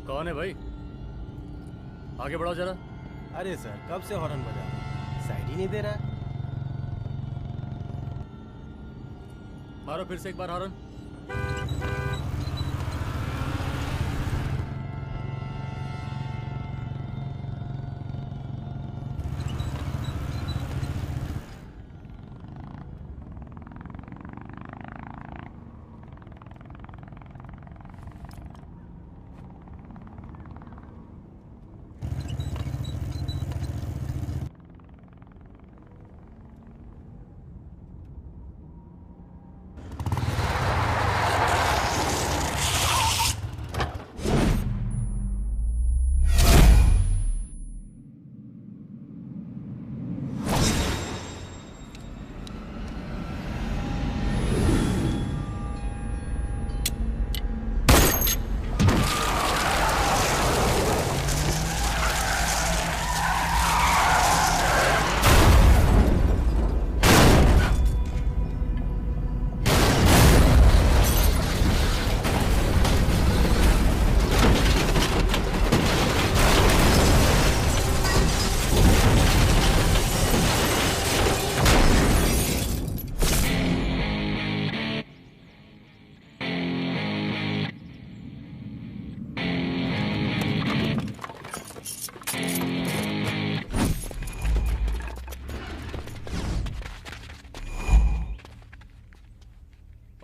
कौन है भाई? आगे बढ़ाओ जरा। अरे सर, कब से हॉर्न बजा रहा हूं, साइड ही नहीं दे रहा है। मारो फिर से एक बार हॉर्न।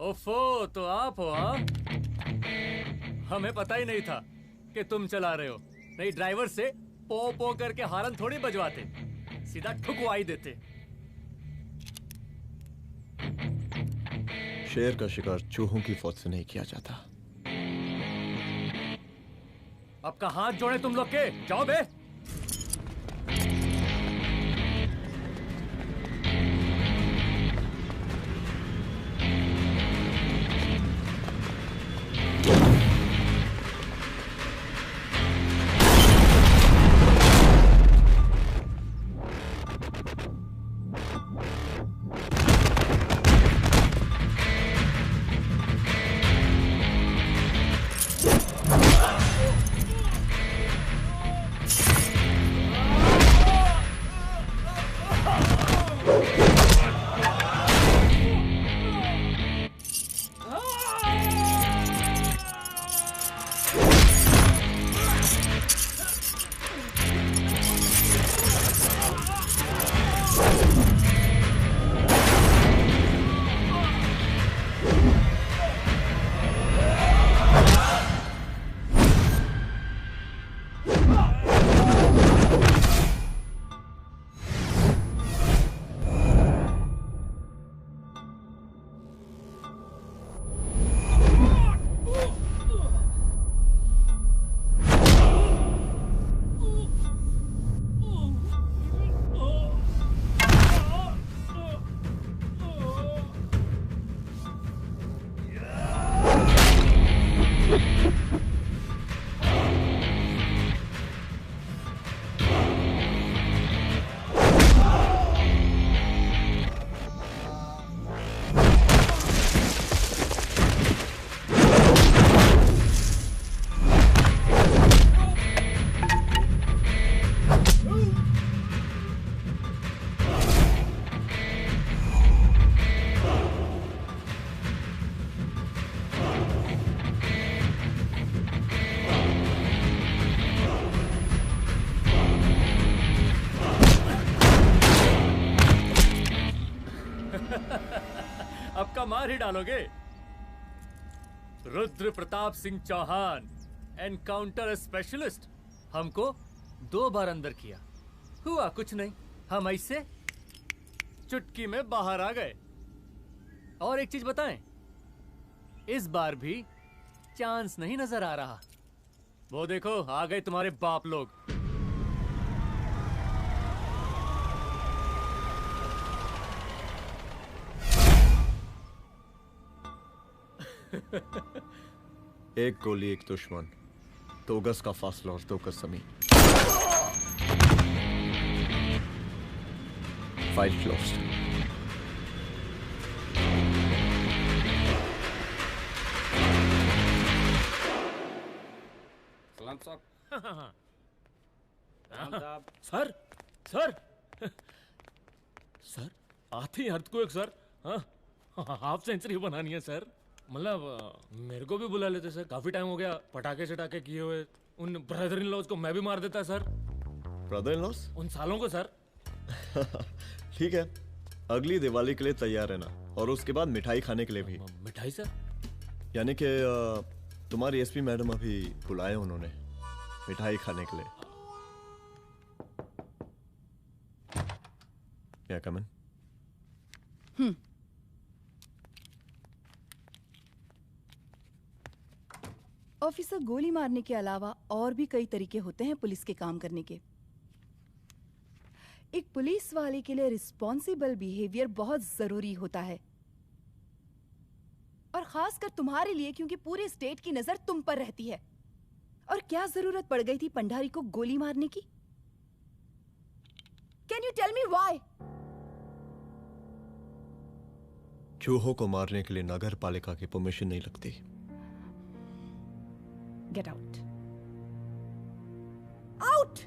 ओफो, तो आप हो? हाँ, हमें पता ही नहीं था कि तुम चला रहे हो। नहीं, ड्राइवर से पो पो करके हॉर्न थोड़ी बजवाते, सीधा ठुकवाई देते। शेर का शिकार चूहों की फौज से नहीं किया जाता। अब का हाथ जोड़े तुम लोग के, जाओ बे। अब का मार ही डालोगे? Rudra Pratap Singh Chauhan, encounter specialist. हमको 2 बार अंदर किया, हुआ कुछ नहीं। हम ऐसे चुटकी में बाहर आ गए। और एक चीज बताएं, इस बार भी चांस नहीं नजर आ रहा। वो देखो, आ गए तुम्हारे बाप लोग। एक गोली, एक दुश्मन, 2 गज का फासला और 2 गज जमीन। File closed. साहब सर सर सर आते ही अर्थक्वेक सर। हाँ हाफ सेंचुरी बनानी है सर। मतलब मेरे को भी बुला लेते सर, काफी टाइम हो गया पटाखे शटाखे किए हुए। उन ब्रदर इन लॉज को मैं भी मार देता सर, ब्रदर इन लॉस? उन सालों को सर। ठीक है, अगली दिवाली के लिए तैयार रहना, और उसके बाद मिठाई खाने के लिए भी। मिठाई सर? यानी कि तुम्हारी एसपी मैडम अभी बुलाए उन्होंने मिठाई खाने के लिए। या कमन। ऑफिसर, गोली मारने के अलावा और भी कई तरीके होते हैं पुलिस के काम करने के। एक पुलिस वाले के लिए रिस्पॉन्सिबल बिहेवियर बहुत जरूरी होता है, और खासकर तुम्हारे लिए, क्योंकि पूरे स्टेट की नजर तुम पर रहती है। और क्या जरूरत पड़ गई थी पंडारी को गोली मारने की? Can you tell me why? चूहों को मारने के लिए नगर पालिका की परमिशन नहीं लगती। Get out. Out!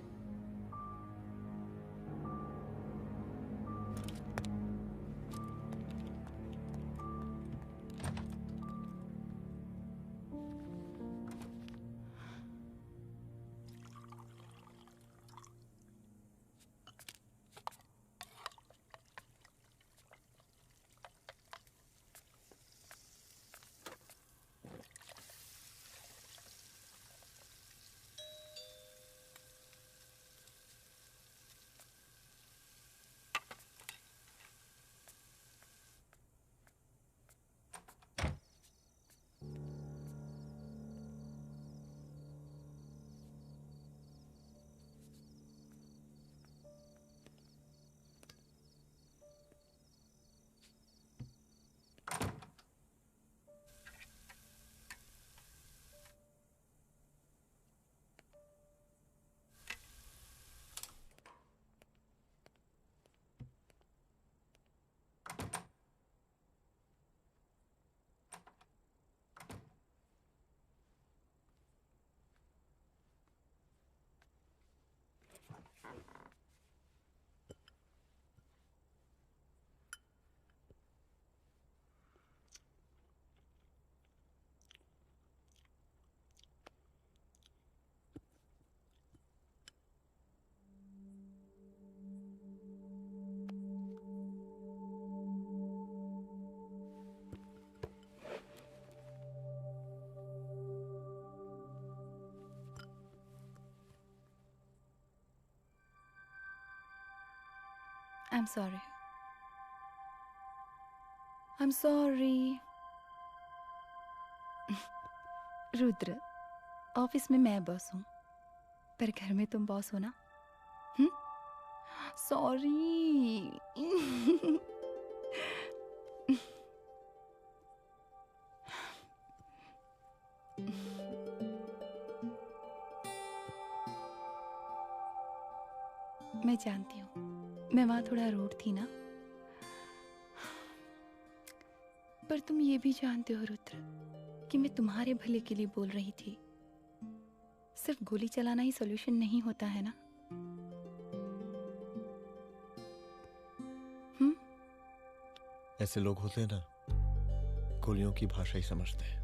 I'm sorry. I'm sorry. Rudra, office में मैं बॉस हूँ, पर घर में तुम बॉस हो ना? सॉरी। मैं जानती हूँ, मैं वहां थोड़ा रूड थी ना, पर तुम ये भी जानते हो रुद्र कि मैं तुम्हारे भले के लिए बोल रही थी। सिर्फ गोली चलाना ही सॉल्यूशन नहीं होता है ना। ऐसे लोग होते हैं ना, गोलियों की भाषा ही समझते हैं।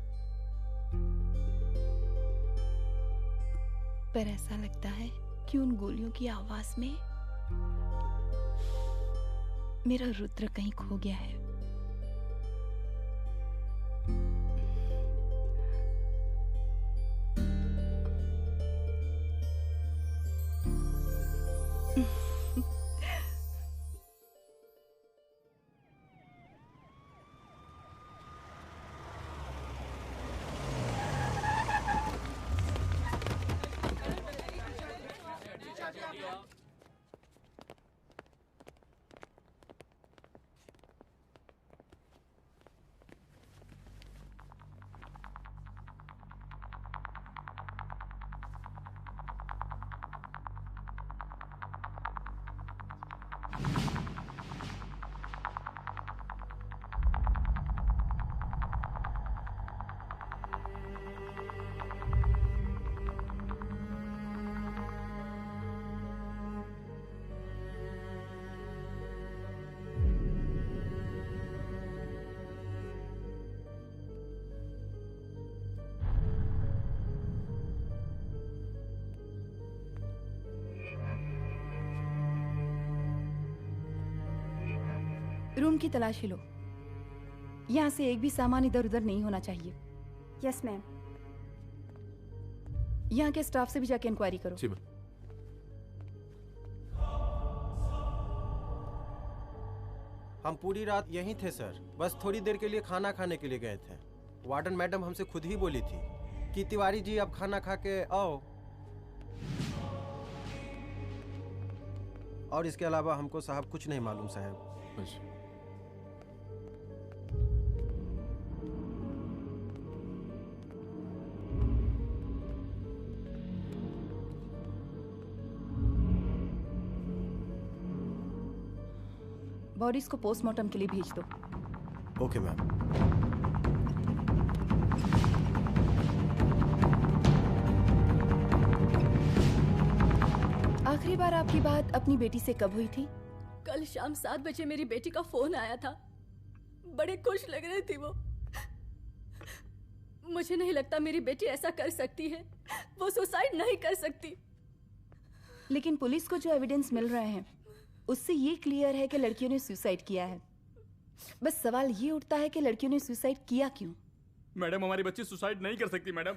पर ऐसा लगता है कि उन गोलियों की आवाज में मेरा रुद्र कहीं खो गया है। रूम की तलाशी लो। यहाँ से एक भी सामान इधर उधर नहीं होना चाहिए। Yes ma'am. यहाँ के स्टाफ से भी जाके इंक्वायरी करो। जी मैम। हम पूरी रात यहीं थे सर, बस थोड़ी देर के लिए खाना खाने के लिए गए थे। वार्डन मैडम हमसे खुद ही बोली थी कि तिवारी जी आप खाना खा के आओ, और इसके अलावा हमको साहब कुछ नहीं मालूम साहब। अच्छा। बॉडीज को पोस्टमार्टम के लिए भेज दो। Okay ma'am. आखिरी बार आपकी बात अपनी बेटी से कब हुई थी? कल शाम 7 बजे मेरी बेटी का फोन आया था। बड़ी खुश लग रही थी वो। मुझे नहीं लगता मेरी बेटी ऐसा कर सकती है। वो सुसाइड नहीं कर सकती। लेकिन पुलिस को जो एविडेंस मिल रहे हैं उससे ये क्लियर है कि लड़कियों ने सुसाइड किया है। बस सवाल ये उठता है कि लड़कियों ने सुसाइड किया क्यों? मैडम हमारी बच्ची सुसाइड नहीं कर सकती मैडम,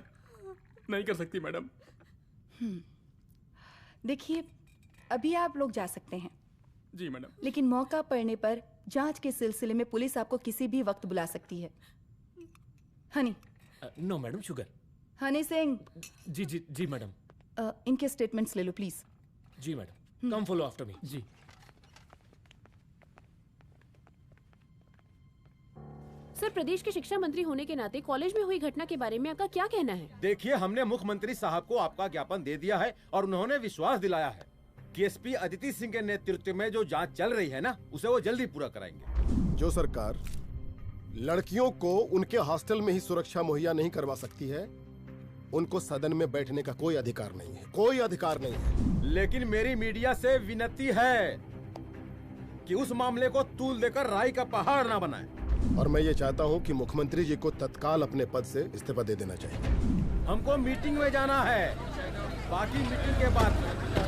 नहीं कर सकती मैडम। देखिए, अभी आप लोग जा सकते हैं। जी मैडम। लेकिन मौका पड़ने पर जांच के सिलसिले में पुलिस आपको किसी भी वक्त बुला सकती है। Honey. No madam, sugar. Honey Singh. जी जी जी मैडम। इनके स्टेटमेंट्स ले लो प्लीज। जी madam, come follow after me. जी। सर, प्रदेश के शिक्षा मंत्री होने के नाते कॉलेज में हुई घटना के बारे में आपका क्या कहना है? देखिए, हमने मुख्यमंत्री साहब को आपका ज्ञापन दे दिया है और उन्होंने विश्वास दिलाया है कि एसपी अदिति सिंह के नेतृत्व में जो जांच चल रही है ना, उसे वो जल्दी पूरा कराएंगे। जो सरकार लड़कियों को उनके हॉस्टल में ही सुरक्षा मुहैया नहीं करवा सकती है, उनको सदन में बैठने का कोई अधिकार नहीं है, कोई अधिकार नहीं है। लेकिन मेरी मीडिया से विनती है कि उस मामले को तूल देकर राई का पहाड़ ना बनाए। और मैं ये चाहता हूँ कि मुख्यमंत्री जी को तत्काल अपने पद से इस्तीफा दे देना चाहिए। हमको मीटिंग में जाना है, बाकी मीटिंग के बाद।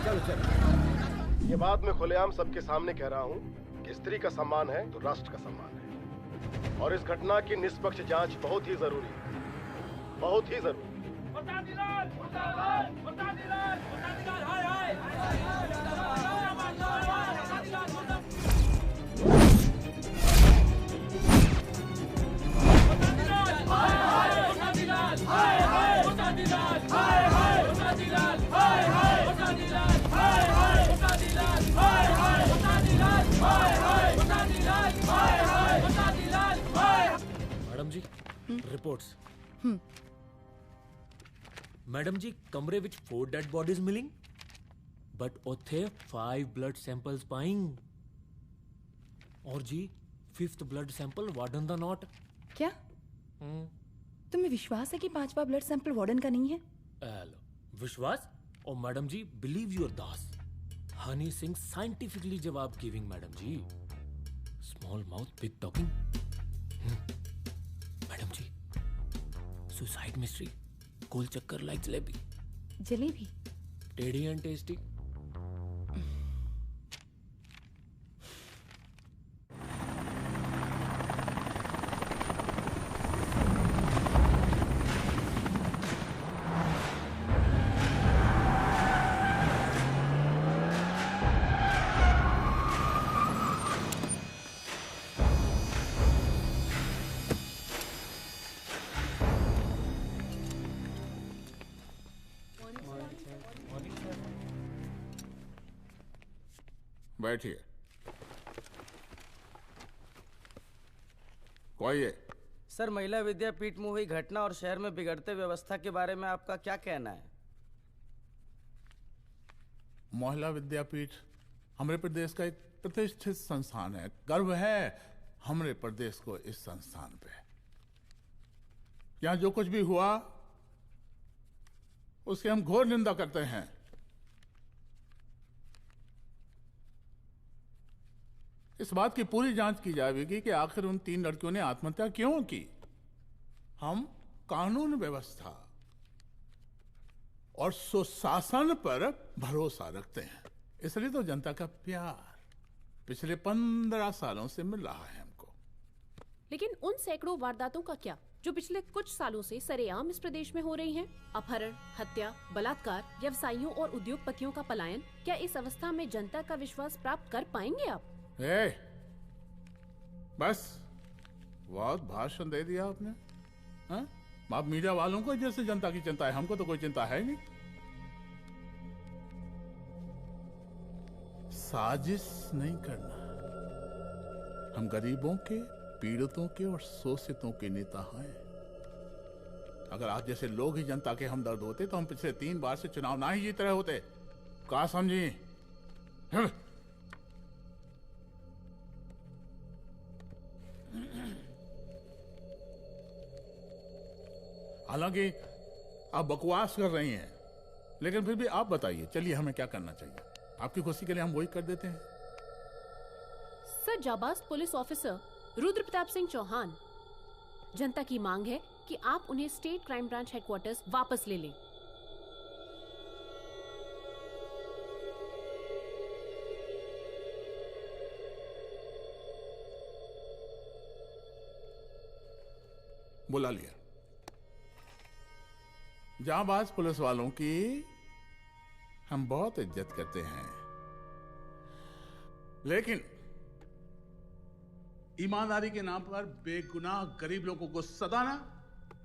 चल चल। ये बात मैं खुलेआम सबके सामने कह रहा हूँ कि स्त्री का सम्मान है तो राष्ट्र का सम्मान है, और इस घटना की निष्पक्ष जांच बहुत ही जरूरी है, बहुत ही जरूरी। मैडम जी, रिपोर्ट्स। मैडम जी, कमरे विच 4 डेड बॉडीज मिलिंग, बट उथे 5 ब्लड सैंपल्स पाइंग। और जी 5th ब्लड सैंपल वार्डन दा नॉट। क्या तुम्हें विश्वास है कि 5वां ब्लड सैंपल वार्डन का नहीं है? विश्वास? और मैडम जी, बिलीव योर दास। हनी सिंह साइंटिफिकली जवाब giving madam ji. Small mouth big talking. Madam ji, suicide mystery, गोल चक्कर लाइक जलेबी। जलेबी टेढ़ी एंड टेस्टी। बैठिए। कोई है? सर, महिला विद्यापीठ में हुई घटना और शहर में बिगड़ते व्यवस्था के बारे में आपका क्या कहना है? महिला विद्यापीठ हमारे प्रदेश का एक प्रतिष्ठित संस्थान है। गर्व है हमारे प्रदेश को इस संस्थान पे। यहाँ जो कुछ भी हुआ उसकी हम घोर निंदा करते हैं। इस बात की पूरी जांच की जाएगी कि आखिर उन 3 लड़कियों ने आत्महत्या क्यों की। हम कानून व्यवस्था और सुशासन पर भरोसा रखते हैं, इसलिए तो जनता का प्यार। पिछले 15 सालों से मिल रहा है हमको। लेकिन उन सैकड़ों वारदातों का क्या जो पिछले कुछ सालों से सरेआम इस प्रदेश में हो रही हैं? अपहरण, हत्या, बलात्कार, व्यवसायियों और उद्योगपतियों का पलायन। क्या इस अवस्था में जनता का विश्वास प्राप्त कर पाएंगे आप? बस बहुत भाषण दे दिया आपने। हाँ? आप मीडिया वालों को जैसे जनता की चिंता है, हमको तो कोई चिंता है नहीं। साजिश नहीं करना। हम गरीबों के, पीड़ितों के और शोषितों के नेता हैं। अगर आप जैसे लोग ही जनता के हमदर्द होते तो हम पिछले 3 बार से चुनाव ना ही जीत रहे होते। क्या समझी? हालांकि आप बकवास कर रही हैं, लेकिन फिर भी आप बताइए, चलिए हमें क्या करना चाहिए? आपकी खुशी के लिए हम वही कर देते हैं। सर, जाबाज पुलिस ऑफिसर रुद्र प्रताप सिंह चौहान, जनता की मांग है कि आप उन्हें स्टेट क्राइम ब्रांच हेडक्वार्टर्स वापस ले लें। बुला लिया। जाबाज पुलिस वालों की हम बहुत इज्जत करते हैं, लेकिन ईमानदारी के नाम पर बेगुनाह गरीब लोगों को सताना,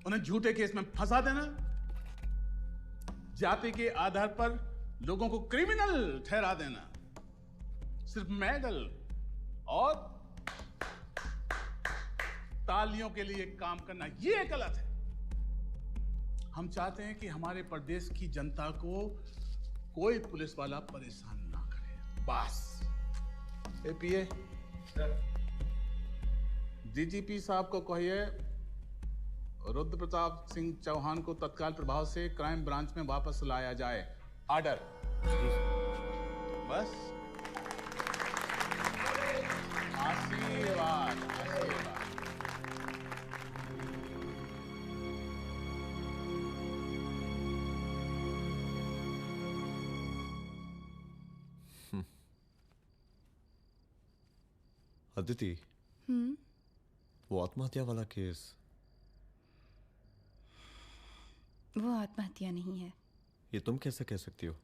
उन्हें झूठे केस में फंसा देना, जाति के आधार पर लोगों को क्रिमिनल ठहरा देना, सिर्फ मेडल और तालियों के लिए काम करना, ये गलत है। हम चाहते हैं कि हमारे प्रदेश की जनता को कोई पुलिस वाला परेशान ना करे, बस। एपीए डीजीपी साहब को कहिए रुद्र प्रताप सिंह चौहान को तत्काल प्रभाव से क्राइम ब्रांच में वापस लाया जाए। ऑर्डर। बस। आशीर्वाद, आशीर्वाद। अदिति, वो आत्महत्या वाला केस, वो आत्महत्या नहीं है। ये तुम कैसे कह सकती हो?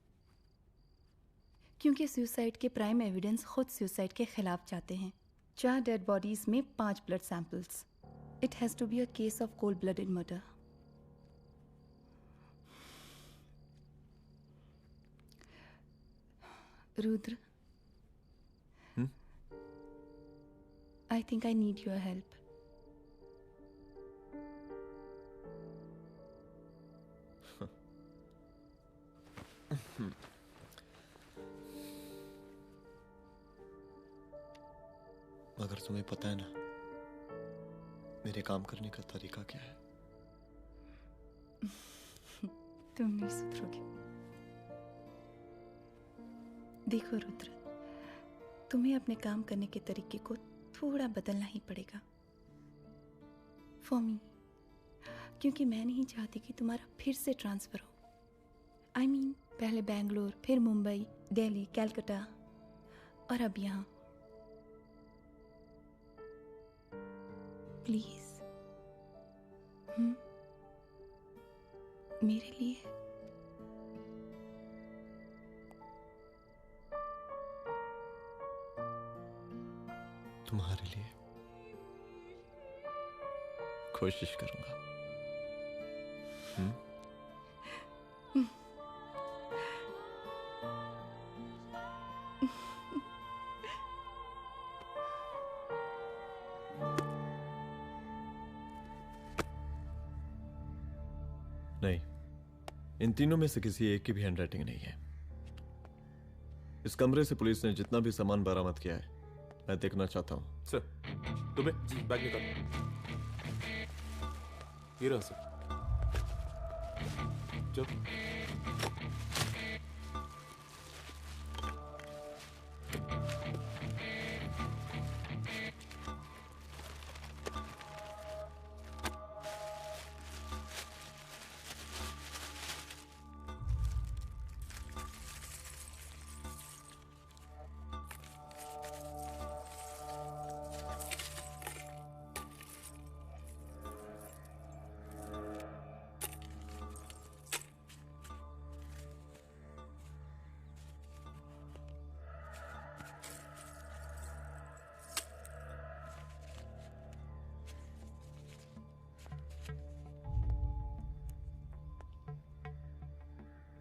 क्योंकि सुसाइड के प्राइम एविडेंस खुद सुसाइड के खिलाफ जाते हैं। 4 डेड बॉडीज में 5 blood samples. It has to be a case of cold blooded murder. Rudra, I think I need your help. मगर तुम्हें पता है ना मेरे काम करने का तरीका क्या है? तुम नहीं सुधरोगे। देखो रुद्र, तुम्हें अपने काम करने के तरीके को थोड़ा बदलना ही पड़ेगा। फॉर मी, क्योंकि मैं नहीं चाहती कि तुम्हारा फिर से ट्रांसफर हो। आई मीन, पहले बेंगलोर, फिर मुंबई, दिल्ली, कलकत्ता और अब यहाँ। प्लीज मेरे लिए। तुम्हारे लिए कोशिश करूंगा। नहीं, इन तीनों में से किसी एक की भी हैंडराइटिंग नहीं है। इस कमरे से पुलिस ने जितना भी सामान बरामद किया है, मैं देखना चाहता हूँ। सर, तुम्हें जी बैग निकाल। ये रहा सर। चल।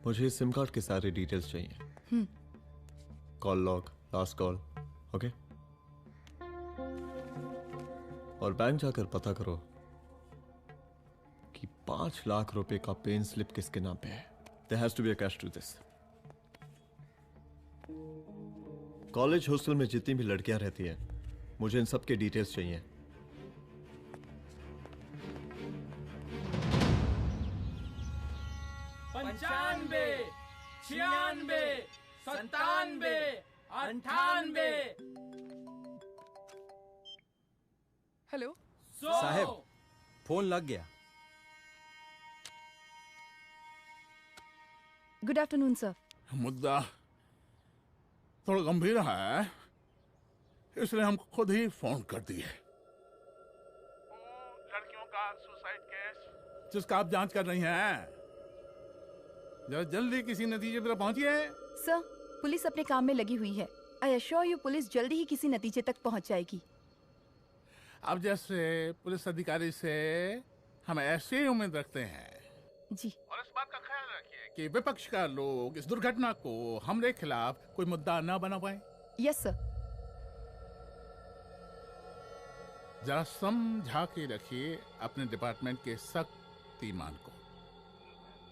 मुझे सिम कार्ड के सारे डिटेल्स चाहिए। Call log, last call, okay? और बैंक जाकर पता करो कि 5 लाख रुपए का पेन स्लिप किसके नाम पे है। There has to be a cash to this. College hostel में जितनी भी लड़कियां रहती हैं, मुझे इन सब के डिटेल्स चाहिए। 95, 96, 97, 98। हेलो साहब, फोन लग गया। Good afternoon sir. मुद्दा थोड़ा गंभीर है, इसलिए हम खुद ही फोन कर दिए। लड़कियों का सुसाइड केस जिसका आप जांच कर रही हैं, जरा जल्दी किसी नतीजे पर पहुंचिए। सर, पुलिस अपने काम में लगी हुई है। आई एश्योर यू पुलिस जल्दी ही किसी नतीजे तक पहुंच जाएगी। अब जैसे पुलिस अधिकारी से हम ऐसे ही उम्मीद रखते हैं जी। और इस बात का ख्याल रखिए कि विपक्ष का लोग इस दुर्घटना को हमरे खिलाफ कोई मुद्दा न बना पाए। Yes sir. जरा समझा के रखिए अपने डिपार्टमेंट के शक्तिमान को।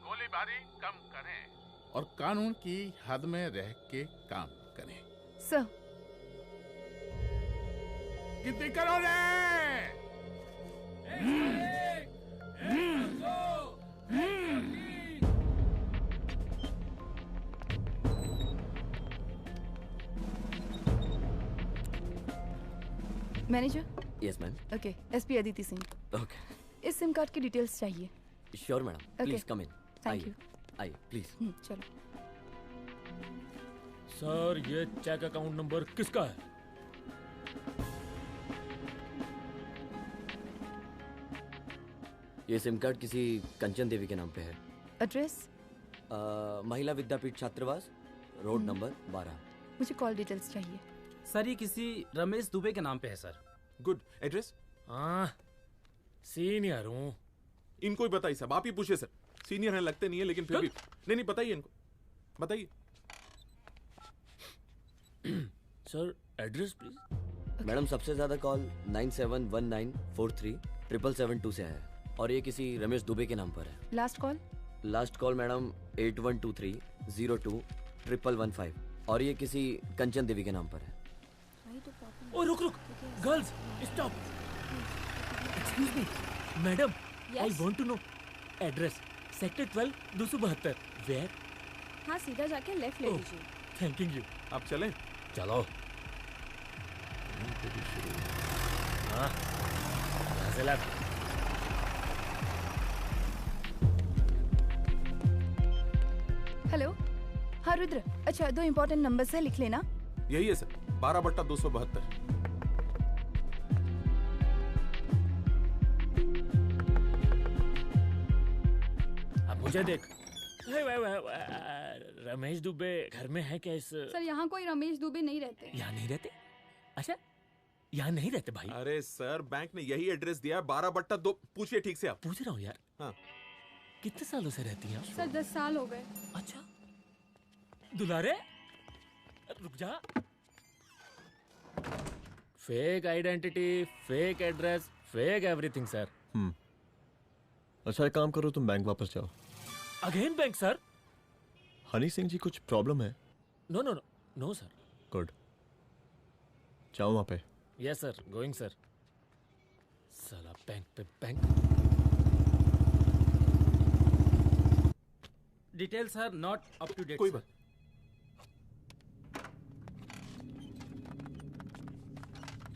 गोलीबारी कम करें और कानून की हद में रह के काम करें। सर। कितनी करो रे? Manager. Yes ma'am. Okay, SP Aditi Singh. Okay. इस सिम कार्ड की डिटेल्स चाहिए। Sure madam, please come in. Thank you. आइए प्लीज। चलो। सर, ये चेक अकाउंट नंबर किसका है? ये सिम कार्ड किसी कंचन देवी के नाम पे है। एड्रेस? महिला विद्यापीठ छात्रावास, रोड नंबर 12। मुझे कॉल डिटेल्स चाहिए। सर, ये किसी रमेश दुबे के नाम पे है सर। गुड। एड्रेस? हाँ, सीनियर हूँ। इनको ही बताइए साहब, आप ही पूछिए सर। सीनियर हैं लगते नहीं है, लेकिन फिर भी नहीं बताइए इनको, बताइए। Sir, address please. मैडम, सबसे ज्यादा कॉल 9719437772 से है और ये किसी रमेश दुबे के नाम पर है। Last call? Last call madam 8123021115 और ये किसी कंचन देवी के नाम पर है। ओ रुक, girls stop. Excuse me madam, I want to know address. Sector 12 272। Where? हाँ, सीधा जाके लेफ्ट ले लीजिए। Thank you. आप चलें? चलो। हाँ, यहाँ से लेफ्ट। हेलो। हाँ रुद्र, अच्छा 2 इम्पोर्टेंट नंबर्स है, लिख लेना। यही है सर, 12/272। अब मुझे देख। रमेश दुबे घर में है क्या? इस सर, यहाँ कोई रमेश दुबे नहीं रहते। यहाँ नहीं रहते? अच्छा, यहाँ नहीं रहते भाई। अरे सर, बैंक ने यही एड्रेस दिया है, 12/2। पूछिए ठीक से आप। पूछ रहा हूँ यार। हाँ। कितने सालों से रहती हैं? सर 10 साल हो गए। अच्छा। दुलारे रुक जा। Fake identity, fake address, fake everything sir. अच्छा, एक काम करो, तुम बैंक वापस जाओ। Again bank sir? Honey Singh ji, कुछ प्रॉब्लम है? No no no no sir. Good, जाओ वहां पे। Yes sir, going sir. साला बैंक पे bank. Detail sir not up to date. कोई बात।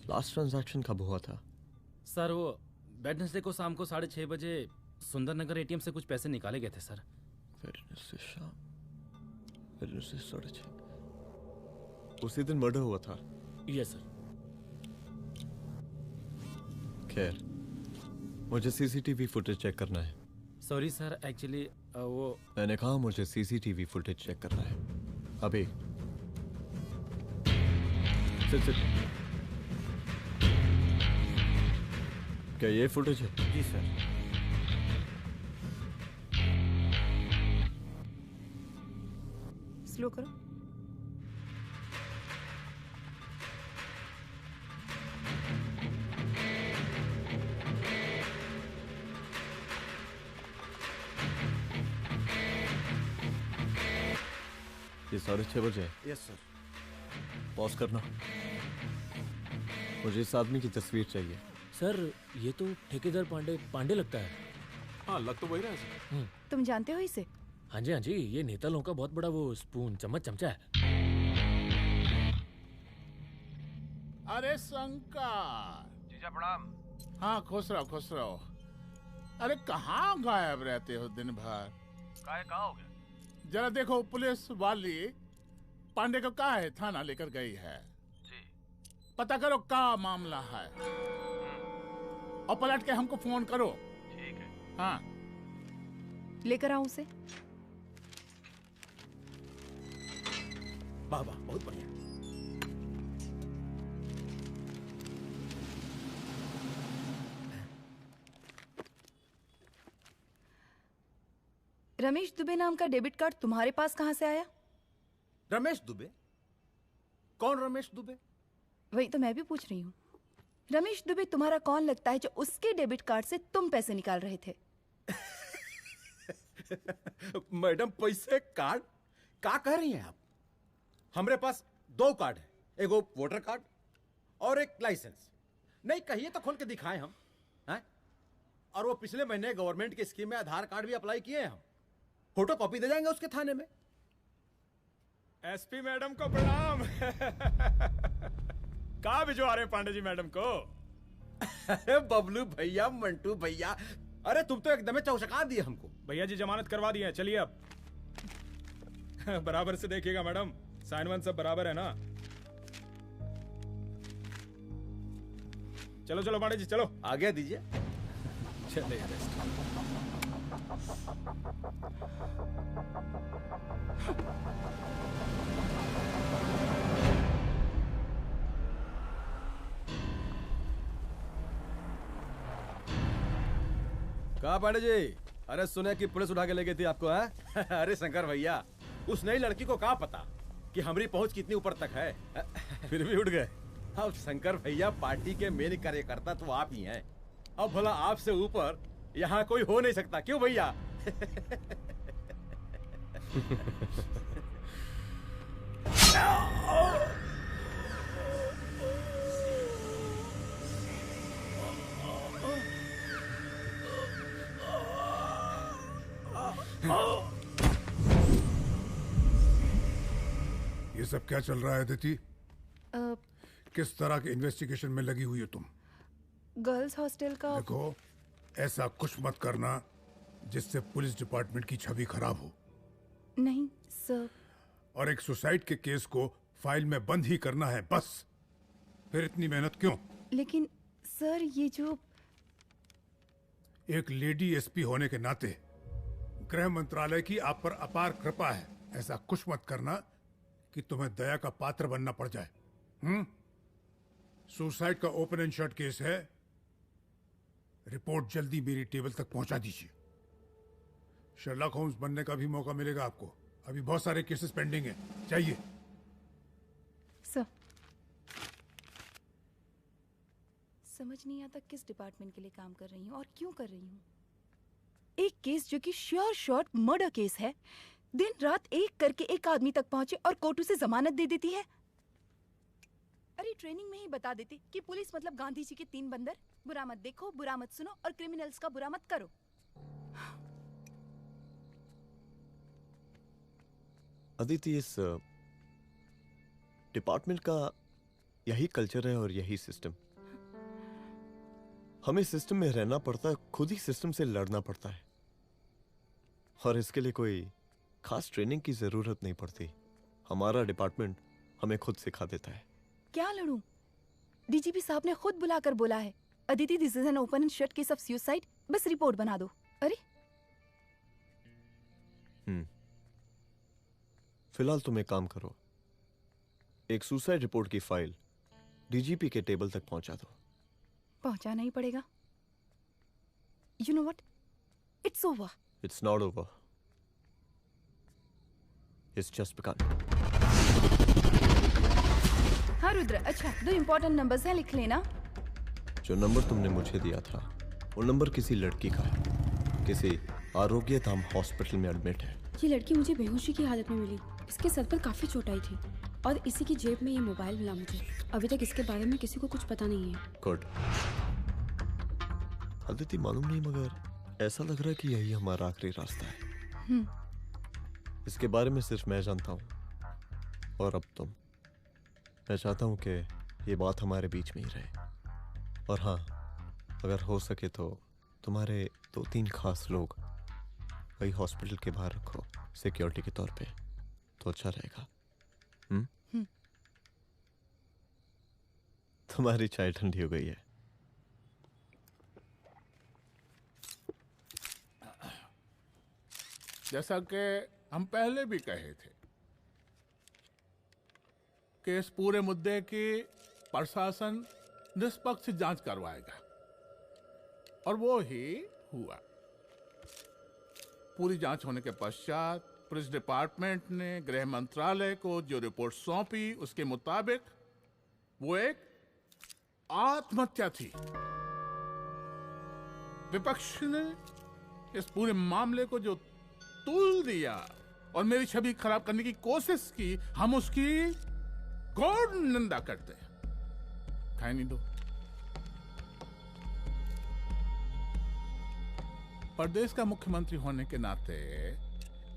लास्ट ट्रांजैक्शन कब हुआ था? सर, वो वेडनेसडे को शाम को 6:30 बजे सुंदरनगर एटीएम से कुछ पैसे निकाले गए थे सर। वेडनेसडे शाम, वेडनेसडे 6:30। उसी दिन मर्डर हुआ था? Yes sir. खैर, मुझे सीसीटीवी फुटेज चेक करना है। सॉरी सर, एक्चुअली वो मैंने कहा मुझे सीसीटीवी फुटेज चेक करना है अभी। सिट। क्या ये फुटेज है? जी सर। स्लो करो। ये 6:30 बजे है। Yes sir. पॉज करना। मुझे इस आदमी की तस्वीर चाहिए। सर ये तो ठेकेदार पांडे लगता है। हाँ लग तो वही रहा है सर। तुम जानते हो इसे? हाँ जी, ये नेता लोगों का बहुत बड़ा वो स्पून चमचा है। अरे शंकर। जीजा प्रणाम। हाँ खुश रहो। अरे कहाँ गायब रहते हो दिन भर? कहाँ हो गया? जरा देखो, पुलिस वाली पांडे को कहा है थाना लेकर गई है। जी। पता करो क्या मामला है और पलट के हमको फोन करो। ठीक है। हाँ लेकर आऊं उसे? वाह बहुत बढ़िया। रमेश दुबे नाम का डेबिट कार्ड तुम्हारे पास कहां से आया? रमेश दुबे? कौन रमेश दुबे? वही तो मैं भी पूछ रही हूँ। रमेश दुबे तुम्हारा कौन लगता है जो उसके डेबिट कार्ड से तुम पैसे निकाल रहे थे? मैडम पैसे कार्ड क्या कह रही हैं आप? हमारे पास 2 कार्ड है, एक वोटर कार्ड और एक लाइसेंस। नहीं कहिए तो खोल के दिखाएं हम हैं? और वो पिछले महीने गवर्नमेंट की स्कीम में आधार कार्ड भी अप्लाई किए हैं हम। फोटो कॉपी दे जाएंगे उसके थाने में। एसपी मैडम को प्रणाम। कहाँ भिजवा रहे हैं पांडे जी मैडम को? अरे बबलू भैया, मंटू भैया, अरे तुम तो एकदम चौसका दिए हमको। भैया जी जमानत करवा दिए हैं, चलिए अब। बराबर से देखिएगा मैडम, साइन वन सब बराबर है ना? चलो चलो पांडे जी चलो। आगे दीजिए। चलिए कहा पांडे जी? अरे सुने कि पुलिस उठा के ले गई थी आपको है? अरे शंकर भैया, उस नई लड़की को क्या पता कि हमारी पहुंच कितनी ऊपर तक है। फिर भी उठ गए। अब शंकर भैया पार्टी के मेन कार्यकर्ता तो आप ही हैं। अब भला आपसे ऊपर यहाँ कोई हो नहीं सकता, क्यों भैया? ये सब क्या चल रहा है अदिति? किस तरह के इन्वेस्टिगेशन में लगी हुई हो तुम? गर्ल्स हॉस्टल का। देखो, ऐसा कुछ मत करना जिससे पुलिस डिपार्टमेंट की छवि खराब हो। नहीं सर। और एक सुसाइड के केस को फाइल में बंद ही करना है बस। फिर इतनी मेहनत क्यों? लेकिन सर ये जो एक लेडी एसपी होने के नाते गृह मंत्रालय की आप पर अपार कृपा है। ऐसा कुछ मत करना कि तुम्हें दया का पात्र बनना पड़ जाए। सुसाइड का ओपन एंड शट केस है। रिपोर्ट जल्दी मेरी टेबल तक पहुंचा दीजिए। शर्लॉक होम्स बनने का भी मौका मिलेगा आपको। अभी बहुत सारे केसेस पेंडिंग हैं। चाहिए सर। समझ नहीं आता किस डिपार्टमेंट के लिए काम कर रही हूँ और क्यों कर रही हूँ। एक केस जो कि श्योर शॉट मर्डर केस है, दिन रात एक करके एक आदमी तक पहुंचे और कोर्ट उसे जमानत दे देती है। अरे ट्रेनिंग में ही बता देती कि पुलिस मतलब गांधी जी के 3 बंदर, बुरा मत देखो, बुरा मत सुनो और क्रिमिनल्स का बुरा मत करो। अदिति, इस डिपार्टमेंट का यही कल्चर है और यही सिस्टम। हमें सिस्टम में रहना पड़ता है, खुद ही सिस्टम से लड़ना पड़ता है। और इसके लिए कोई खास ट्रेनिंग की जरूरत नहीं पड़ती। हमारा डिपार्टमेंट हमें खुद सिखा देता है। क्या लड़ूं? डीजीपी साहब ने खुद बुलाकर बोला है, Aditi this is an open and shut case of suicide, बस रिपोर्ट बना दो। अरे फिलहाल तुम एक काम करो, एक सुसाइड रिपोर्ट की फाइल डीजीपी के टेबल तक पहुंचा दो। पहुंचाना ही पड़ेगा। You know what, it's over. It's not over. It's just begun. हाँ रुद्र, अच्छा 2 इम्पोर्टेंट नंबर्स हैं, लिख लेना। जो नंबर तुमने मुझे दिया था वो नंबर किसी लड़की का है, किसी आरोग्य धाम हॉस्पिटल में एडमिट है। ये लड़की मुझे बेहोशी की हालत में मिली। इसके सर पर काफी चोट आई थी और इसी की जेब में ये मोबाइल मिला मुझे। अभी तक इसके बारे में किसी को कुछ पता नहीं है। गुड। अदिति मालूम नहीं, मगर ऐसा लग रहा है कि यही हमारा आखिरी रास्ता है। इसके बारे में सिर्फ मैं जानता हूँ और अब तुम। मैं चाहता हूँ कि ये बात हमारे बीच में ही रहे। और हाँ, अगर हो सके तो तुम्हारे 2-3 खास लोग वही हॉस्पिटल के बाहर रखो सिक्योरिटी के तौर पे, तो अच्छा रहेगा। तुम्हारी चाय ठंडी हो गई है। जैसा कि हम पहले भी कहे थे कि इस पूरे मुद्दे की प्रशासन निष्पक्ष जांच करवाएगा, और वो ही हुआ। पूरी जांच होने के पश्चात पुलिस डिपार्टमेंट ने गृह मंत्रालय को जो रिपोर्ट सौंपी उसके मुताबिक वो एक आत्महत्या थी। विपक्ष ने इस पूरे मामले को जो तूल दिया और मेरी छवि खराब करने की कोशिश की, हम उसकी घोर निंदा करते हैं। खाए नहीं दो। प्रदेश का मुख्यमंत्री होने के नाते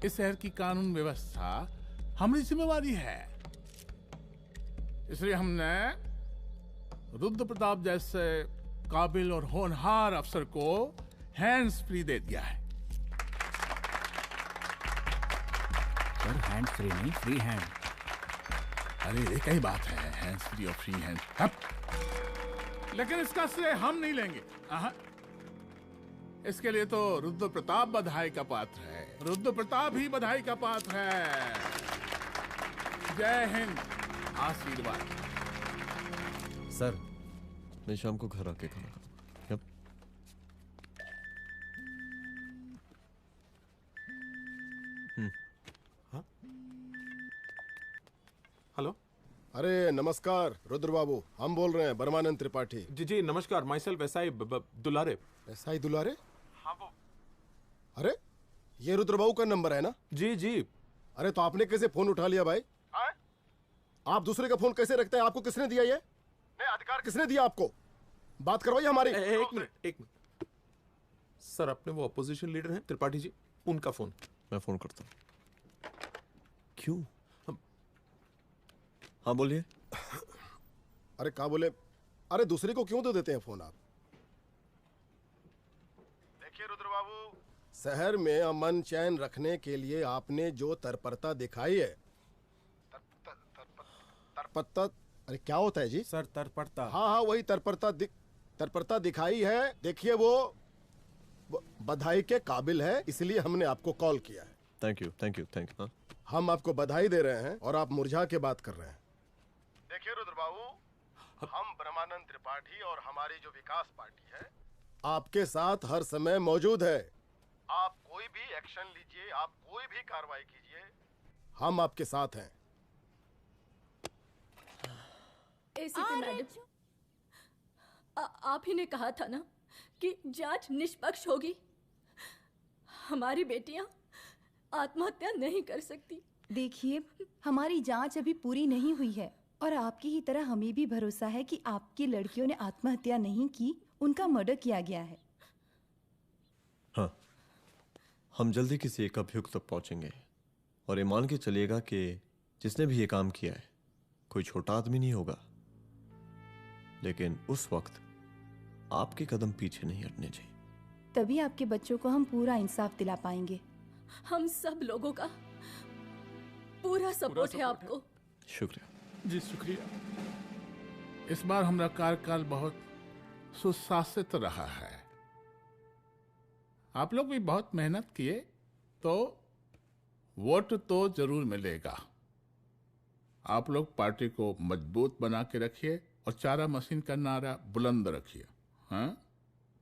इस शहर की कानून व्यवस्था हमारी जिम्मेवारी है। इसलिए हमने रुद्र प्रताप जैसे काबिल और होनहार अफसर को हैंड्स फ्री दे दिया है। सर हैंड फ्री नहीं, फ्री हैंड। अरे एक ही बात है, हैंड्स फ्री और फ्री हैंड। लेकिन इसका श्रेय हम नहीं लेंगे। इसके लिए तो रुद्र प्रताप बधाई का पात्र है। रुद्र प्रताप ही बधाई का पात्र है। जय हिंद। आशीर्वाद। सर मैं शाम को घर आके खाना खाऊंगा। हेलो। अरे नमस्कार रुद्र बाबू, हम बोल रहे हैं बर्मानंद त्रिपाठी। जी जी नमस्कार। My self SI Dulare. SI दुलारे? हाँ वो। अरे ये रुद्र बाबू का नंबर है ना? जी जी। अरे तो आपने कैसे फोन उठा लिया भाई? आप दूसरे का फोन कैसे रखते हैं? आपको किसने दिया ये? नहीं, अधिकार किसने दिया आपको? बात करवाइए हमारी। एक मिनट। सर अपने वो अपोजिशन लीडर हैं त्रिपाठी जी, उनका फोन। मैं फोन करता हूँ। क्यों? हाँ बोलिए। अरे क्या बोले? अरे दूसरे को क्यों दे देते हैं फोन आप? देखिए रुद्र बाबू, शहर में अमन चैन रखने के लिए आपने जो तत्परता दिखाई है, तत्परता, अरे क्या होता है जी? सर तत्परता। हाँ वही तत्परता दिखाई है। देखिए वो बधाई के काबिल है, इसलिए हमने आपको कॉल किया है। Thank you. हम आपको बधाई दे रहे हैं और आप मुरझा के बात कर रहे हैं। देखिए रुद्र बाबू, हम ब्रह्मानंद त्रिपाठी और हमारी जो विकास पार्टी है आपके साथ हर समय मौजूद है। आप कोई भी एक्शन लीजिए, आप कोई भी कार्रवाई कीजिए, हम आपके साथ हैं। एसीपी मैडम, आप ही ने कहा था ना कि जांच निष्पक्ष होगी। हमारी बेटियां आत्महत्या नहीं कर सकती। देखिए, हमारी जांच अभी पूरी नहीं हुई है और आपकी ही तरह हमें भी भरोसा है कि आपकी लड़कियों ने आत्महत्या नहीं की, उनका मर्डर किया गया है। हाँ, हम जल्दी किसी एक अभियुक्त तक पहुंचेंगे और ये मान के चलिएगा कि जिसने भी ये काम किया है कोई छोटा आदमी नहीं होगा, लेकिन उस वक्त आपके कदम पीछे नहीं हटने चाहिए। तभी आपके बच्चों को हम पूरा इंसाफ दिला पाएंगे। हम सब लोगों का पूरा सपोर्ट है आपको। शुक्रिया जी, शुक्रिया। इस बार हमारा कार्यकाल बहुत सुशासित रहा है। आप लोग भी बहुत मेहनत किए, तो वोट तो जरूर मिलेगा। आप लोग पार्टी को मजबूत बना के रखिए और चारा मशीन का नारा बुलंद रखिए। हाँ,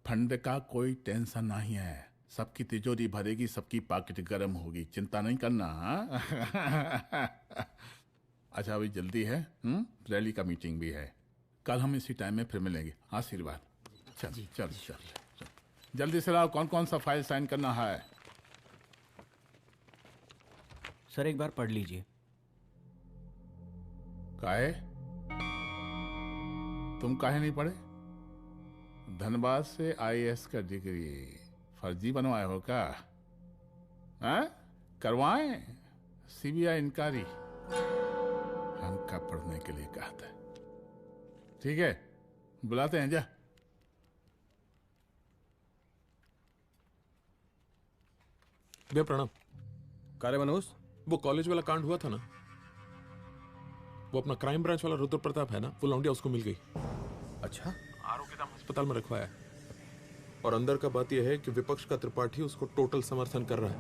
फंड का कोई टेंशन नहीं है, सबकी तिजोरी भरेगी, सबकी पॉकेट गर्म होगी, चिंता नहीं करना। हाँ? अच्छा अभी जल्दी है, रैली का मीटिंग भी है, कल हम इसी टाइम में फिर मिलेंगे। आशीर्वाद। चल चल चल चल जल्दी से लाओ, कौन कौन सा फाइल साइन करना है। सर एक बार पढ़ लीजिए। काहे? तुम काहे नहीं पढ़े? धनबाद से आईएएस का डिग्री फर्जी बनवाए हो क्या? हाँ? करवाएं सीबीआई इंक्वायरी। हमका पढ़ने के लिए कहा था। ठीक है, बुलाते हैं जा। भैया प्रणाम। कार्य मनोज, वो कॉलेज वाला कांड हुआ था ना, वो अपना क्राइम ब्रांच वाला रुद्र प्रताप है ना, वो लौंडिया उसको मिल गई। अच्छा? आरोग्यधाम अस्पताल में रखवाया है। और अंदर का बात यह है कि विपक्ष का त्रिपाठी उसको टोटल समर्थन कर रहा है।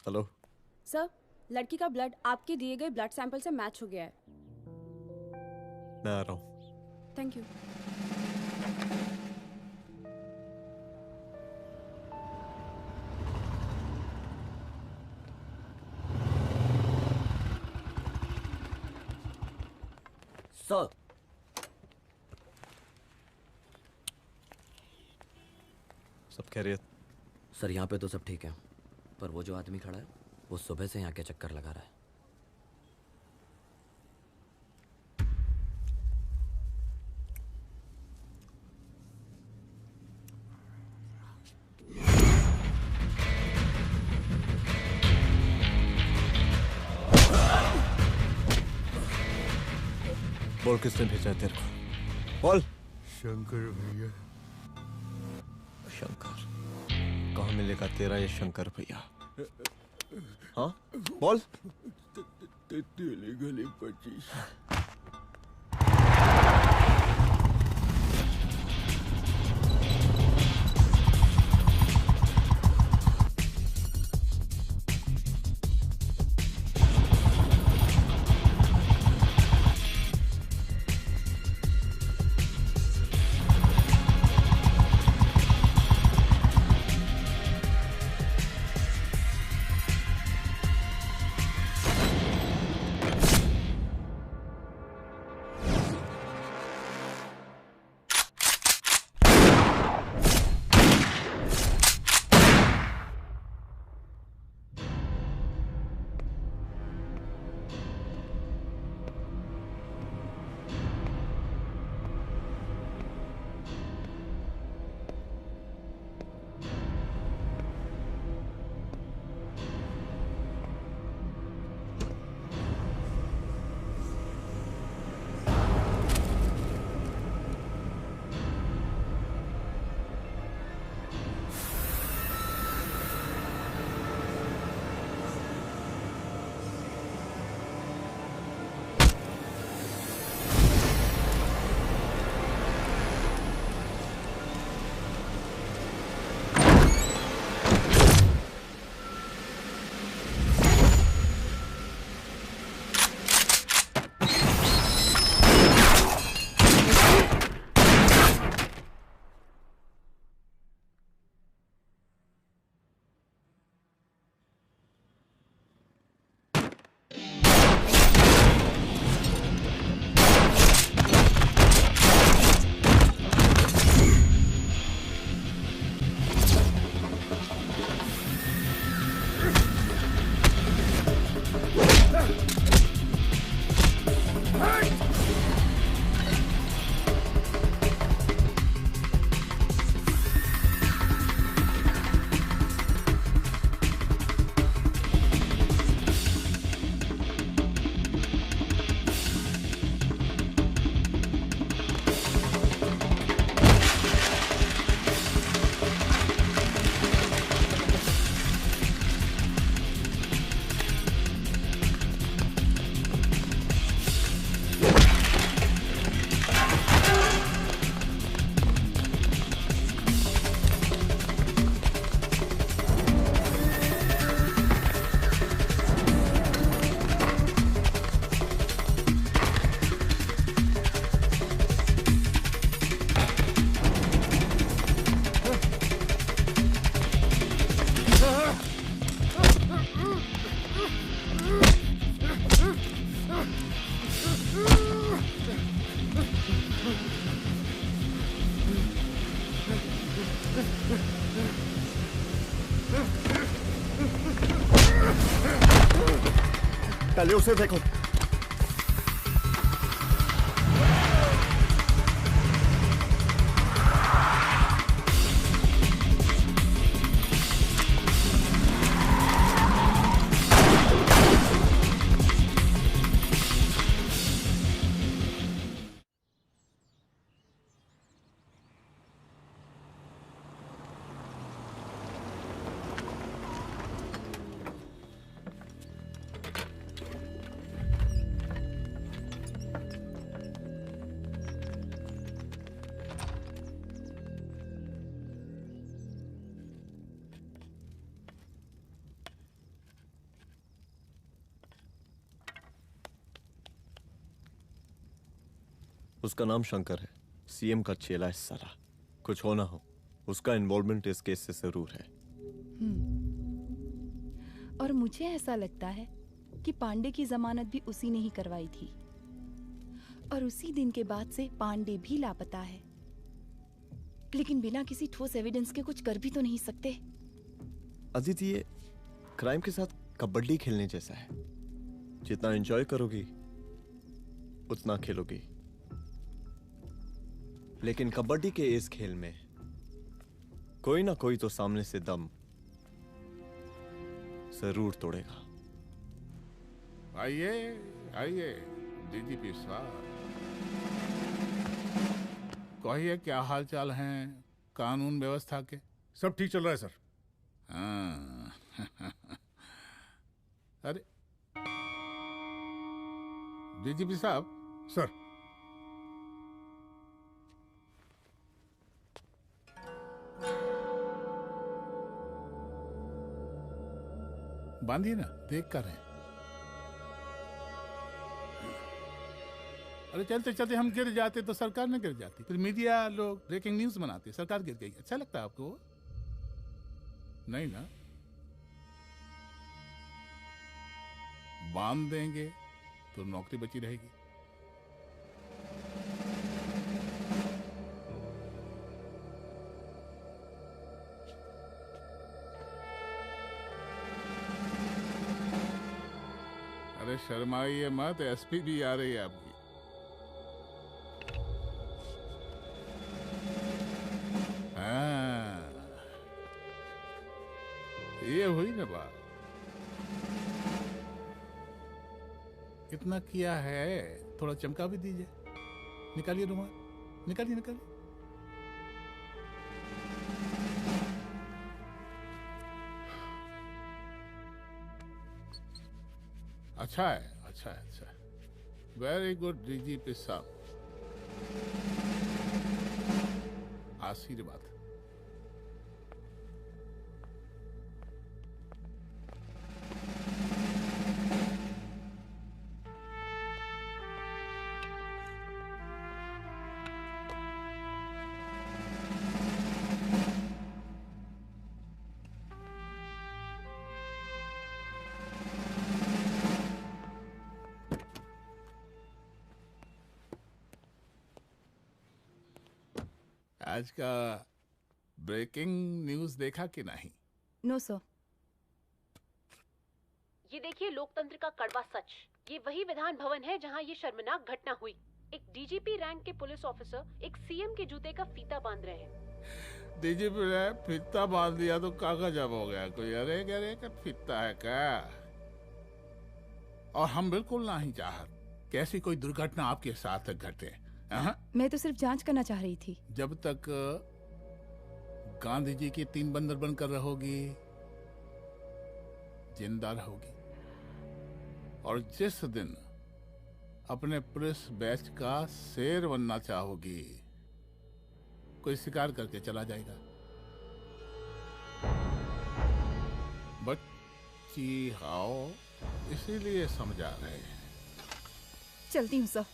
हेलो सर, लड़की का ब्लड आपके दिए गए ब्लड सैंपल से मैच हो गया है। मैं आ रहा हूँ। Thank you. सर, सब खैरियत? सर यहाँ पे तो सब ठीक है, पर वो जो आदमी खड़ा है वो सुबह से यहाँ के चक्कर लगा रहा है। बोल किसने भेजा है तेरे को? बोल। शंकर भैया। शंकर? कहाँ मिलेगा तेरा ये शंकर भैया? हाँ बोल। तेली गली 25। पहले उसे देखो। उसका नाम शंकर है, सीएम का चेला है साला। कुछ हो ना हो, उसका इन्वॉल्वमेंट इस केस से जरूर है। और मुझे ऐसा लगता है कि पांडे की जमानत भी उसी ने ही करवाई थी, और उसी दिन के बाद से पांडे भी लापता है। लेकिन बिना किसी ठोस एविडेंस के कुछ कर भी तो नहीं सकते। अदिति, ये क्राइम के साथ कबड्डी खेलने जैसा है। जितना एंजॉय करोगी उतना खेलोगी, लेकिन कबड्डी के इस खेल में कोई ना कोई तो सामने से दम जरूर तोड़ेगा। आइए आइए डीजीपी साहब, कहिए क्या हाल चाल हैं कानून व्यवस्था के? सब ठीक चल रहा है सर। हाँ। अरे डीजीपी साहब। सर। बांधिए ना, देख कर है। अरे चलते चलते हम गिर जाते तो सरकार न गिर जाती, फिर मीडिया लोग ब्रेकिंग न्यूज बनाते सरकार गिर गई। अच्छा लगता है आपको? नहीं ना? बांध देंगे तो नौकरी बची रहेगी। अरे शर्माइए मत, एसपी भी आ रही है आपकी। हाँ, ये हुई ना बात। इतना किया है, थोड़ा चमका भी दीजिए। निकालिए रुमाल, निकालिए निकालिए। अच्छा है, अच्छा है, अच्छा है। वेरी गुड डीजीपी साहब, आशीर्वाद। आज का ब्रेकिंग न्यूज देखा कि नहीं? No sir. ये देखिए लोकतंत्र का कड़वा सच। ये वही विधान भवन है जहां ये शर्मनाक घटना हुई। एक डीजीपी रैंक के पुलिस ऑफिसर एक सीएम के जूते का फीता बांध रहे हैं। डीजीपी ने फीता बांध दिया तो कागज अब हो गया कोई? अरे गरे का फीता है क्या? और हम बिल्कुल नहीं चाहते कि ऐसी कोई दुर्घटना आपके साथ घटे। मैं तो सिर्फ जांच करना चाह रही थी। जब तक गांधी जी की 3 बंदर बनकर रहोगी, जिंदा रहोगी। और जिस दिन अपने पुलिस बैच का शेर बनना चाहोगी, कोई शिकार करके चला जाएगा। बच्ची हाओ, इसीलिए समझा रहे हैं। चलती हूँ सर।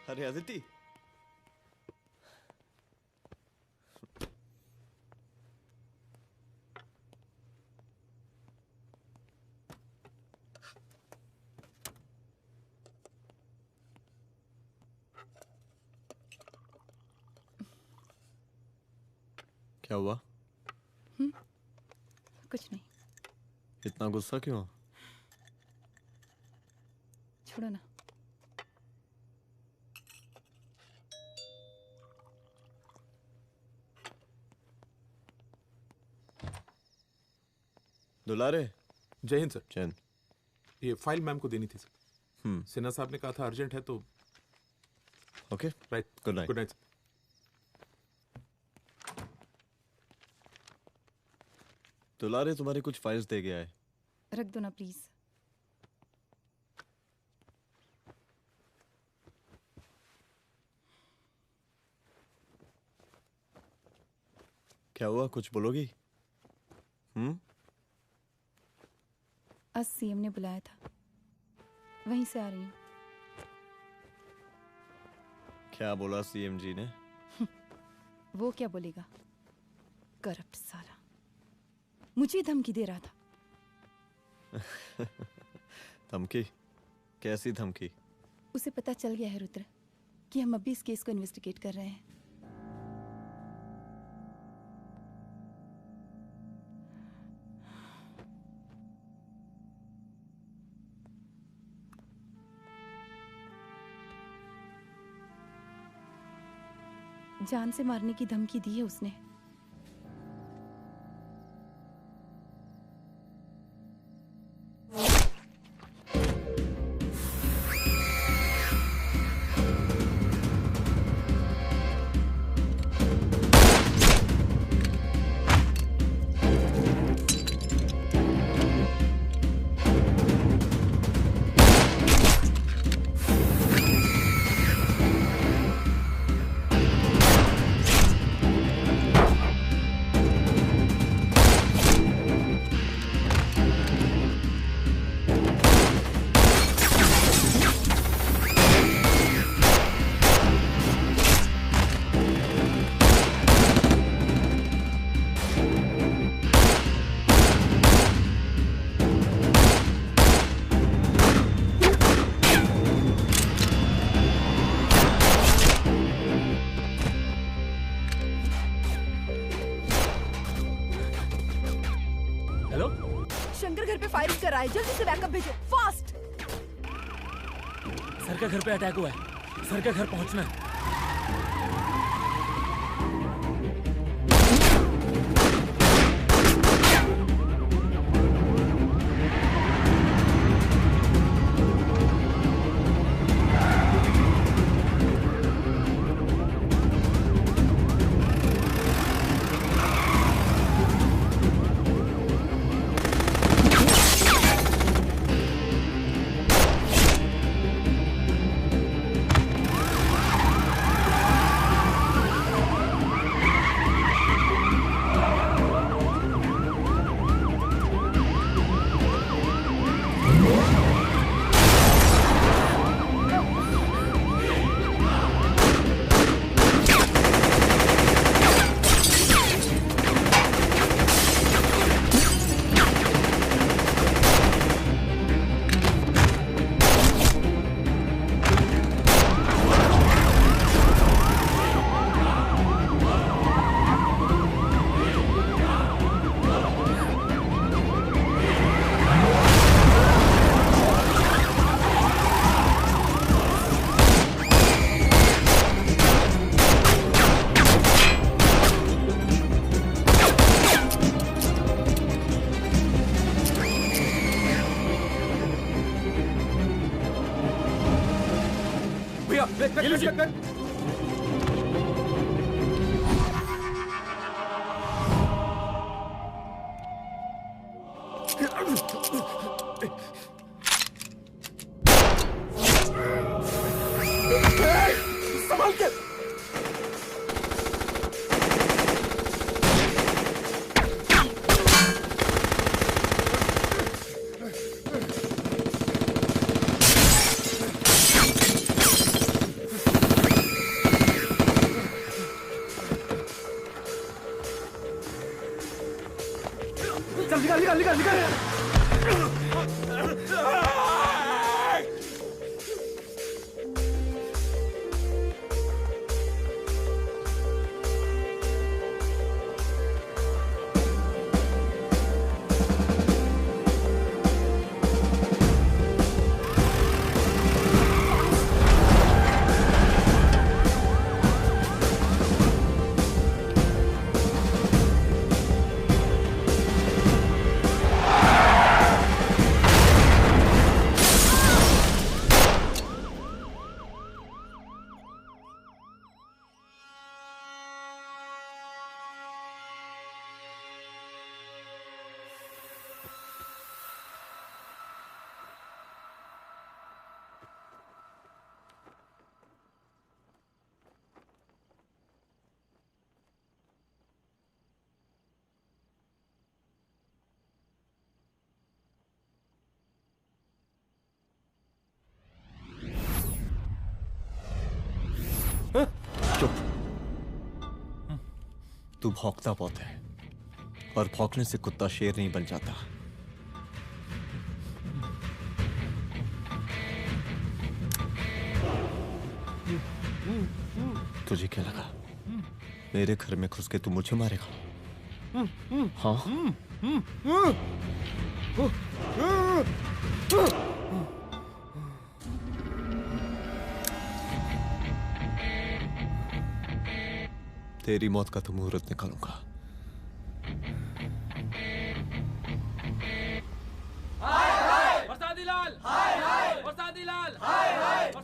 अरे अदिति, क्या हुआ? कुछ नहीं। इतना गुस्सा क्यों? छोड़ो ना। दुलारे। जय हिंद सर। जय हिंद। ये फाइल मैम को देनी थी सर। सिन्हा साहब ने कहा था अर्जेंट है तो। Okay right. Good night. Good night. दुलारे तुम्हारी कुछ फाइल्स दे गया है। रख दो ना प्लीज। क्या हुआ, कुछ बोलोगी? आज सीएम ने बुलाया था, वहीं से आ रही हूँ। क्या बोला सीएम जी ने? वो क्या बोलेगा, करप्ट साला, मुझे धमकी दे रहा था। धमकी? कैसी धमकी? उसे पता चल गया है रुद्र कि हम अभी इस केस को इन्वेस्टिगेट कर रहे हैं। जान से मारने की धमकी दी है उसने। जल्दी से बैकअप भेजो, फास्ट। सर का घर पे अटैक हुआ है, सर का घर पहुंचना है। चुप। तू भौंकता बहुत है, और भौंकने से कुत्ता शेर नहीं बन जाता। तुझे क्या लगा मेरे घर में घुस के तू मुझे मारेगा? हाँ? तेरी मौत का तो मुहूर्त निकालूंगा।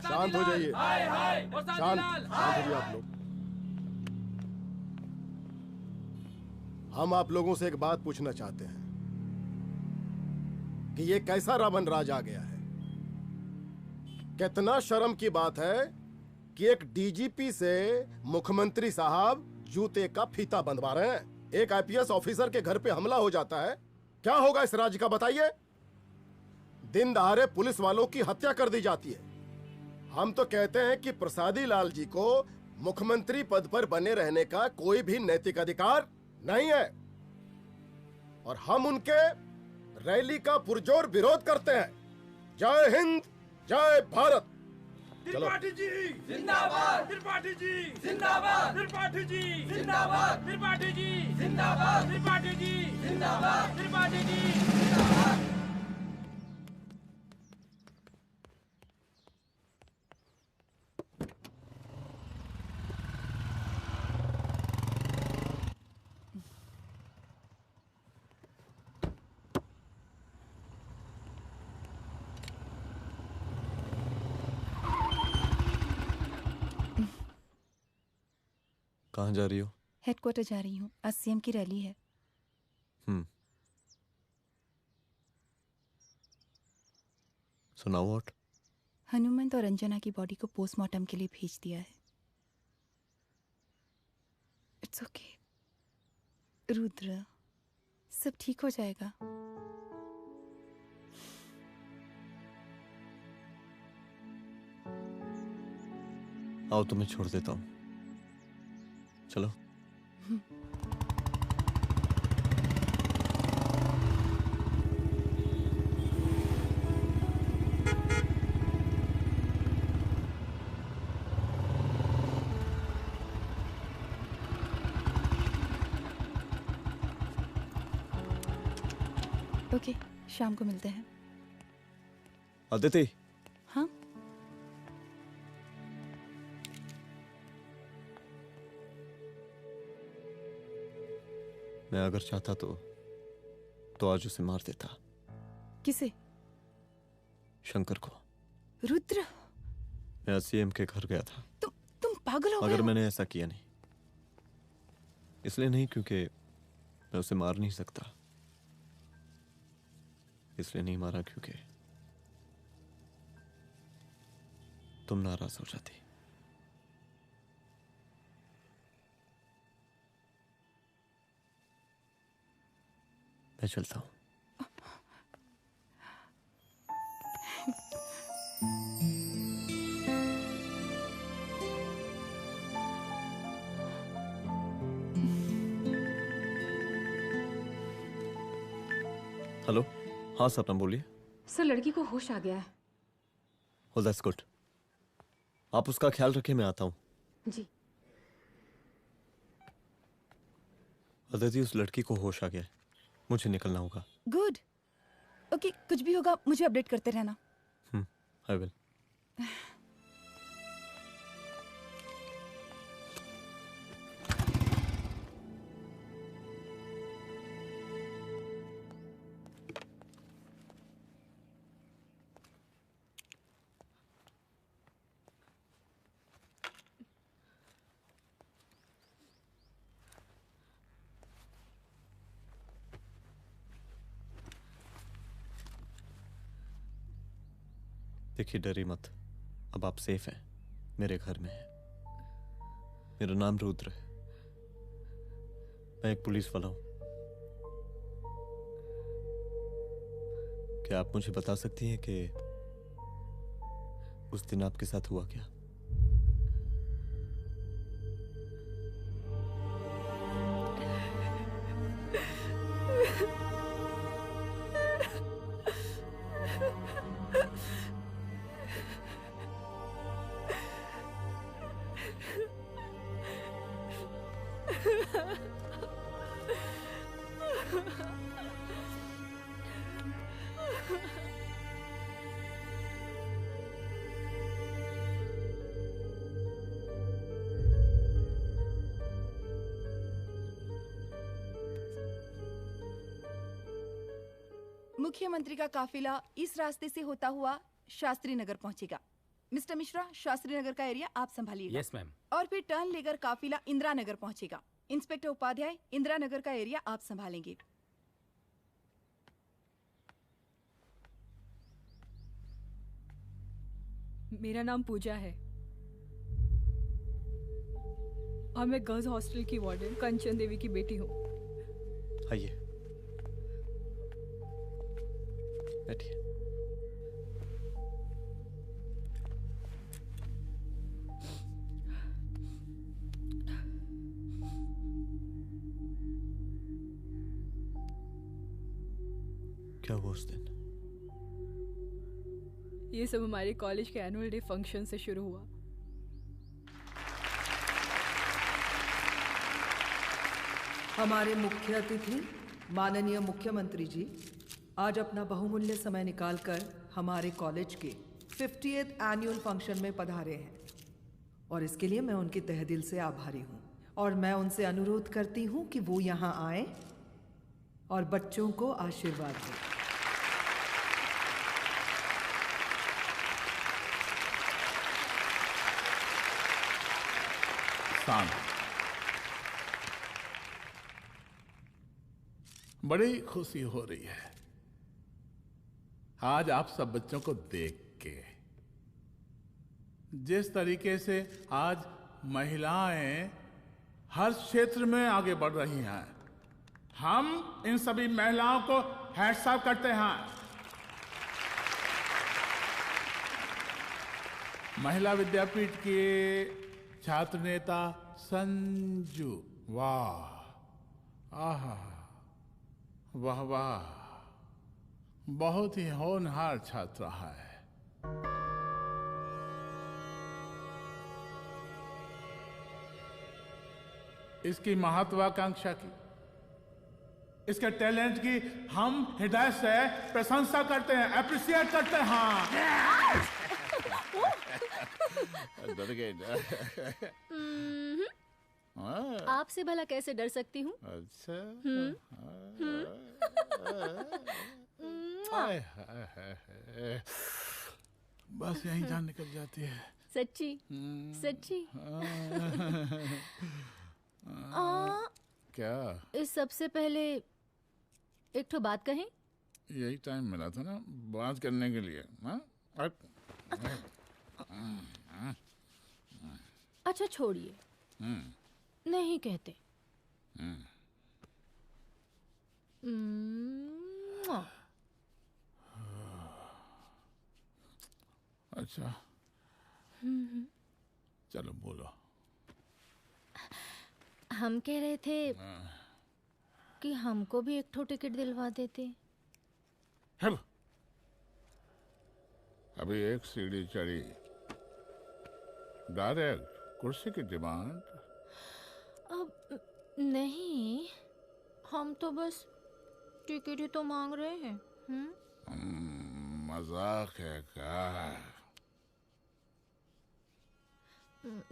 शांत हो जाइए, शांत हो जाइए आप लोग। हम आप लोगों से एक बात पूछना चाहते हैं कि ये कैसा रावण राज आ गया है? कितना शर्म की बात है कि एक डीजीपी से मुख्यमंत्री साहब जूते का फीता बंधवा रहे हैं। एक आईपीएस ऑफिसर के घर पे हमला हो जाता है, क्या होगा इस राज्य का बताइए? दिन दहाड़े पुलिस वालों की हत्या कर दी जाती है। हम तो कहते हैं कि प्रसादी लाल जी को मुख्यमंत्री पद पर बने रहने का कोई भी नैतिक अधिकार नहीं है, और हम उनके रैली का पुरजोर विरोध करते हैं। जय हिंद, जय भारत। त्रिपाठी जी जिंदाबाद, त्रिपाठी जी जिंदाबाद, त्रिपाठी जी जिंदाबाद, त्रिपाठी जी जिंदाबाद, त्रिपाठी जी जिंदाबाद, त्रिपाठी जी जिंदाबाद। कहाँ जा रही हो? हेडक्वार्टर जा रही हूँ, आज सीएम की रैली है। So now what? हनुमंत और अंजना की बॉडी को पोस्टमार्टम के लिए भेज दिया है। इट्स ओके रुद्र, सब ठीक हो जाएगा। आओ तुम्हें छोड़ देता हूँ, चलो। ओके, शाम को मिलते हैं। अदिति। हाँ? मैं अगर चाहता तो आज उसे मार देता। किसे? शंकर को। रुद्र, मैं सीएम के घर गया था। तुम पागल हो गए मगर हो? मैंने ऐसा किया नहीं, इसलिए नहीं क्योंकि मैं उसे मार नहीं सकता, इसलिए नहीं मारा क्योंकि तुम नाराज हो जाती। मैं चलता हूं। हेलो, हाँ सपना बोलिए। सर, लड़की को होश आ गया है। Oh, that's good. आप उसका ख्याल रखें, मैं आता हूँ। जी। अदिति, उस लड़की को होश आ गया है, मुझे निकलना होगा। गुड। ओके, कुछ भी होगा मुझे अपडेट करते रहना। I will. देखिए, डरी मत, अब आप सेफ हैं, मेरे घर में हैं। मेरा नाम रुद्र है, मैं एक पुलिस वाला हूं। क्या आप मुझे बता सकती हैं कि उस दिन आपके साथ हुआ क्या? मुख्यमंत्री का काफिला इस रास्ते से होता हुआ शास्त्री नगर पहुंचेगा। मिस्टर मिश्रा, शास्त्री नगर का एरिया आप संभालिएगा। Yes ma'am. और फिर टर्न लेकर काफिला इंदिरा नगर पहुंचेगा। इंस्पेक्टर उपाध्याय, इंदिरा नगर का एरिया आप संभालेंगे। मेरा नाम पूजा है और मैं गर्ल्स हॉस्टल की वार्डन कंचन देवी की बेटी हूँ। आइए, बैठिए। क्या हुआ उस दिन? ये सब हमारे कॉलेज के एनुअल डे फंक्शन से शुरू हुआ। हमारे मुख्य अतिथि माननीय मुख्यमंत्री जी आज अपना बहुमूल्य समय निकालकर हमारे कॉलेज के 50th एनुअल फंक्शन में पधारे हैं और इसके लिए मैं उनके तहे दिल से आभारी हूँ और मैं उनसे अनुरोध करती हूँ कि वो यहाँ आए और बच्चों को आशीर्वाद दें। बड़ी खुशी हो रही है आज आप सब बच्चों को देख के। जिस तरीके से आज महिलाएं हर क्षेत्र में आगे बढ़ रही हैं, हम इन सभी महिलाओं को हैट्स ऑफ करते हैं। महिला विद्यापीठ के छात्र नेता संजू, वाह, आहा, वाह वाह, बहुत ही होनहार छात्र है। इसकी महत्वाकांक्षा की, इसके टैलेंट की हम हृदय से प्रशंसा करते हैं, अप्रिशिएट करते हैं। डर गए। आपसे भला कैसे डर सकती हूँ? अच्छा। बस यही जान निकल जाती है। सच्ची सच्ची। क्या? इस सबसे पहले एक ठो बात कहें? यही टाइम मिला था ना बात करने के लिए। अच्छा छोड़िए, नहीं कहते। अच्छा चलो बोलो। हम कह रहे थे कि हमको भी एक ठो टिकट दिलवा देते। अभी एक सीढ़ी चढ़ी, डायरेक्ट कुर्सी की डिमांड। अब नहीं, हम तो बस टिकट ही तो मांग रहे हैं। मजाक है क्या?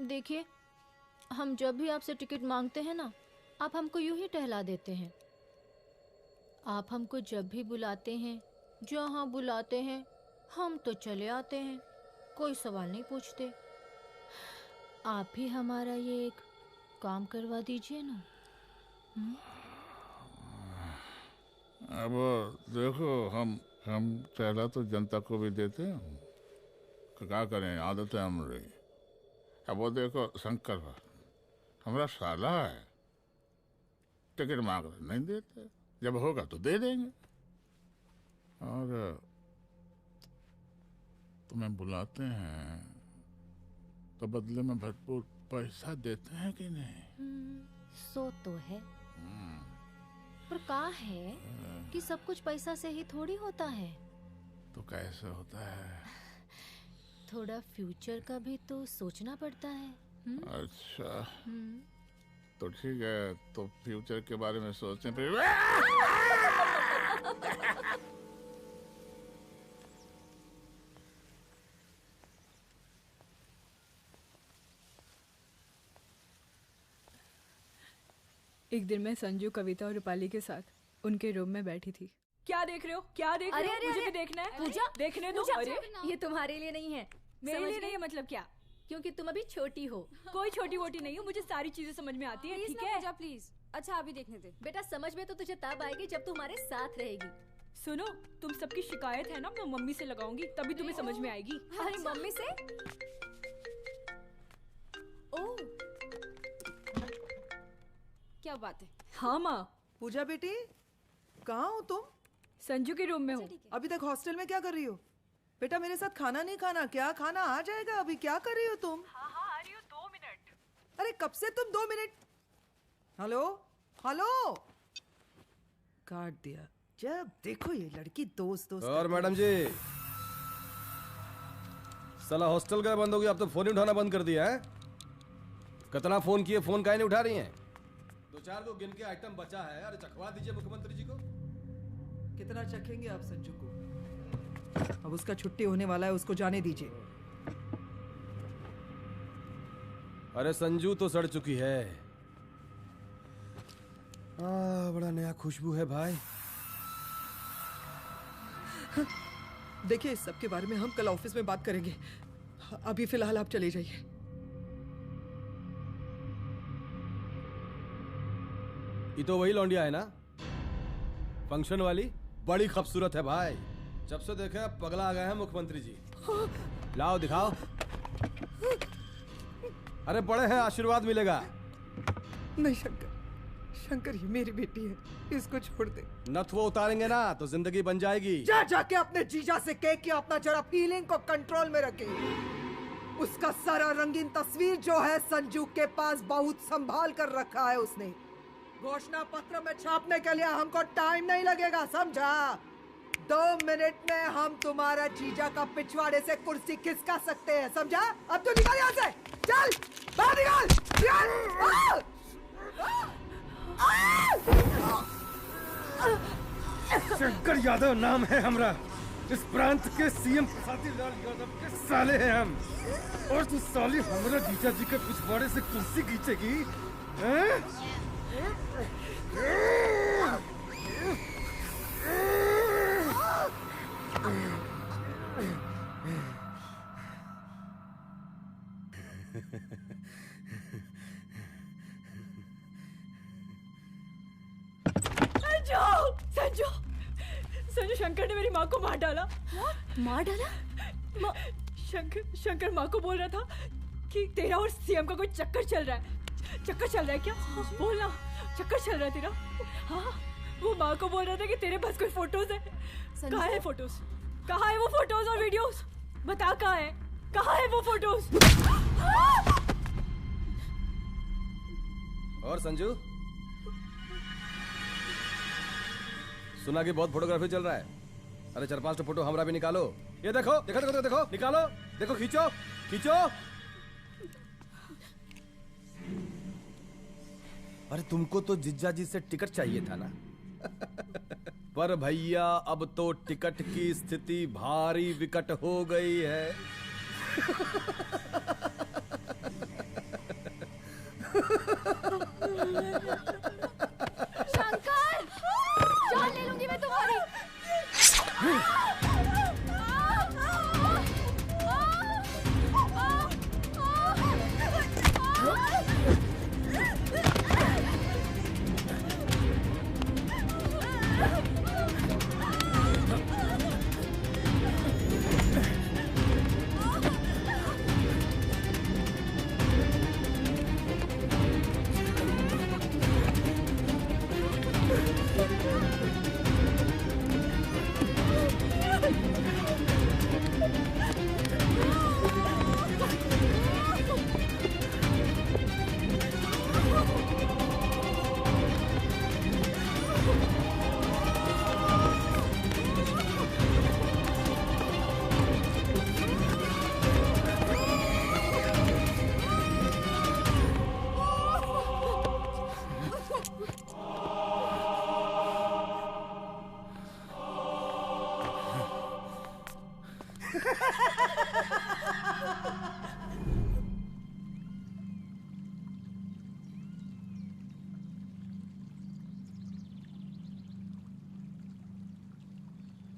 देखिए, हम जब भी आपसे टिकट मांगते हैं ना, आप हमको यूं ही टहला देते हैं। आप हमको जब भी बुलाते हैं, जहाँ बुलाते हैं, हम तो चले आते हैं, कोई सवाल नहीं पूछते। आप ही हमारा ये एक काम करवा दीजिए ना। अब देखो, हम टहला तो जनता को भी देते हैं, क्या करें, आदत है हमारी। अब वो देखो शंकर हमारा साला है, टिकट मांग रहे नहीं देते, जब होगा तो दे देंगे। और तुम्हें बुलाते हैं तो बदले में भरपूर पैसा देते हैं कि नहीं? सो तो है, पर का है कि सब कुछ पैसा से ही थोड़ी होता है। तो कैसे होता है? थोड़ा फ्यूचर का भी तो सोचना पड़ता है। अच्छा तो ठीक है, तो फ्यूचर के बारे में सोचने पे एक दिन मैं संजू, कविता और रूपाली के साथ उनके रूम में बैठी थी क्या देख रहे हो? क्या देख रहे हो? मुझे भी देखना है। पूजा देखने दो। पूजा, अरे ये तुम्हारे लिए नहीं है। मेरे समझ लिए गई? नहीं है मतलब क्या? क्योंकि तुम अभी छोटी हो। कोई छोटी वोटी नहीं हूँ, मुझे सारी चीजें समझ में आती है। ठीक है पूजा प्लीज। अच्छा अभी देखने दे। बेटा समझ में तो तुझे तब आएगी जब तू हमारे साथ रहेगी। सुनो, तुम सबकी शिकायत है ना, मैं मम्मी से लगाऊंगी, तभी तुम्हें समझ में आएगी। अरे मम्मी से? ओह, क्या बात है? हाँ माँ। पूजा बेटी, कहाँ हो तुम? संजू के रूम में हूँ। अभी तक हॉस्टल में क्या कर रही हो? बेटा मेरे साथ खाना नहीं खाना क्या? खाना आ जाएगा, अभी क्या कर रही हो तुम? हाँ हाँ आ रही हूँ, 2 मिनट। अरे कब से तुम 2 मिनट? हेलो हेलो, काट दिया। जब देखो ये लड़की दोस्त दोस्त। और मैडम जी, साला हॉस्टल का बंद हो गया, आप तो फोन ही उठाना बंद कर दिया है। कितना फोन किए, फोन काहे नहीं उठा रही हैं? 2-4 को गिन के आइटम बचा है, अरे चखवा दीजिए मुख्यमंत्री जी को। कितना चखेंगे आप संजू को? अब उसका छुट्टी होने वाला है, उसको जाने दीजिए। अरे संजू तो सड़ चुकी है। बड़ा नया खुशबू है भाई। देखिए इस सब के बारे में हम कल ऑफिस में बात करेंगे, अभी फिलहाल आप चले जाइए। ये तो वही लौंडिया है ना, फंक्शन वाली? बड़ी खूबसूरत है भाई, जब से देखे पगला आ गए हैं मुख्यमंत्री जी। लाओ दिखाओ। अरे बड़े हैं, आशीर्वाद मिलेगा। नहीं शंकर, शंकर ये मेरी बेटी है, इसको छोड़ दे। नथ वो उतारेंगे ना तो जिंदगी बन जाएगी। जा जाके अपने जीजा से कह के अपना जरा फीलिंग को कंट्रोल में रखे। उसका सारा रंगीन तस्वीर जो है संजू के पास बहुत संभाल कर रखा है उसने। घोषणा पत्र में छापने के लिए हमको टाइम नहीं लगेगा, समझा? 2 मिनट में हम तुम्हारा जीजा का पिछवाड़े से कुर्सी खिसका सकते हैं, समझा? अब तो निकल यहाँ से, चल बाहर निकल, निकल! शंकर यादव नाम है हमरा, इस प्रांत के सीएम प्रसादी लाल यादव के साले हैं हम। और तू साली हमरा जीजा जी के पिछवाड़े से कुर्सी खींचेगी, हैं? संजू, संजू शंकर ने मेरी माँ को मार डाला। मार डाला? शंकर माँ को बोल रहा था कि तेरा और सीएम का कोई चक्कर चल रहा है। चक्कर चल रहा है क्या? बोलना, चक्कर चल रहा है तेरा? हाँ, वो माँ को बोल रहा था कि तेरे पास कोई फोटोज है। कहाँ है फोटोज? कहाँ है वो फोटोज और वीडियोस? बता कहाँ है? कहाँ है वो फोटोज? और संजू, सुना कि बहुत फोटोग्राफी चल रहा है। अरे 4-5 फोटो हमरा भी निकालो। ये देखो देखो देखो देखो, निकालो, देखो, खींचो खींचो। अरे तुमको तो जिज्जा जी से टिकट चाहिए था ना। पर भैया अब तो टिकट की स्थिति भारी विकट हो गई है। शंकर, जान ले लूंगी मैं तुम्हारी।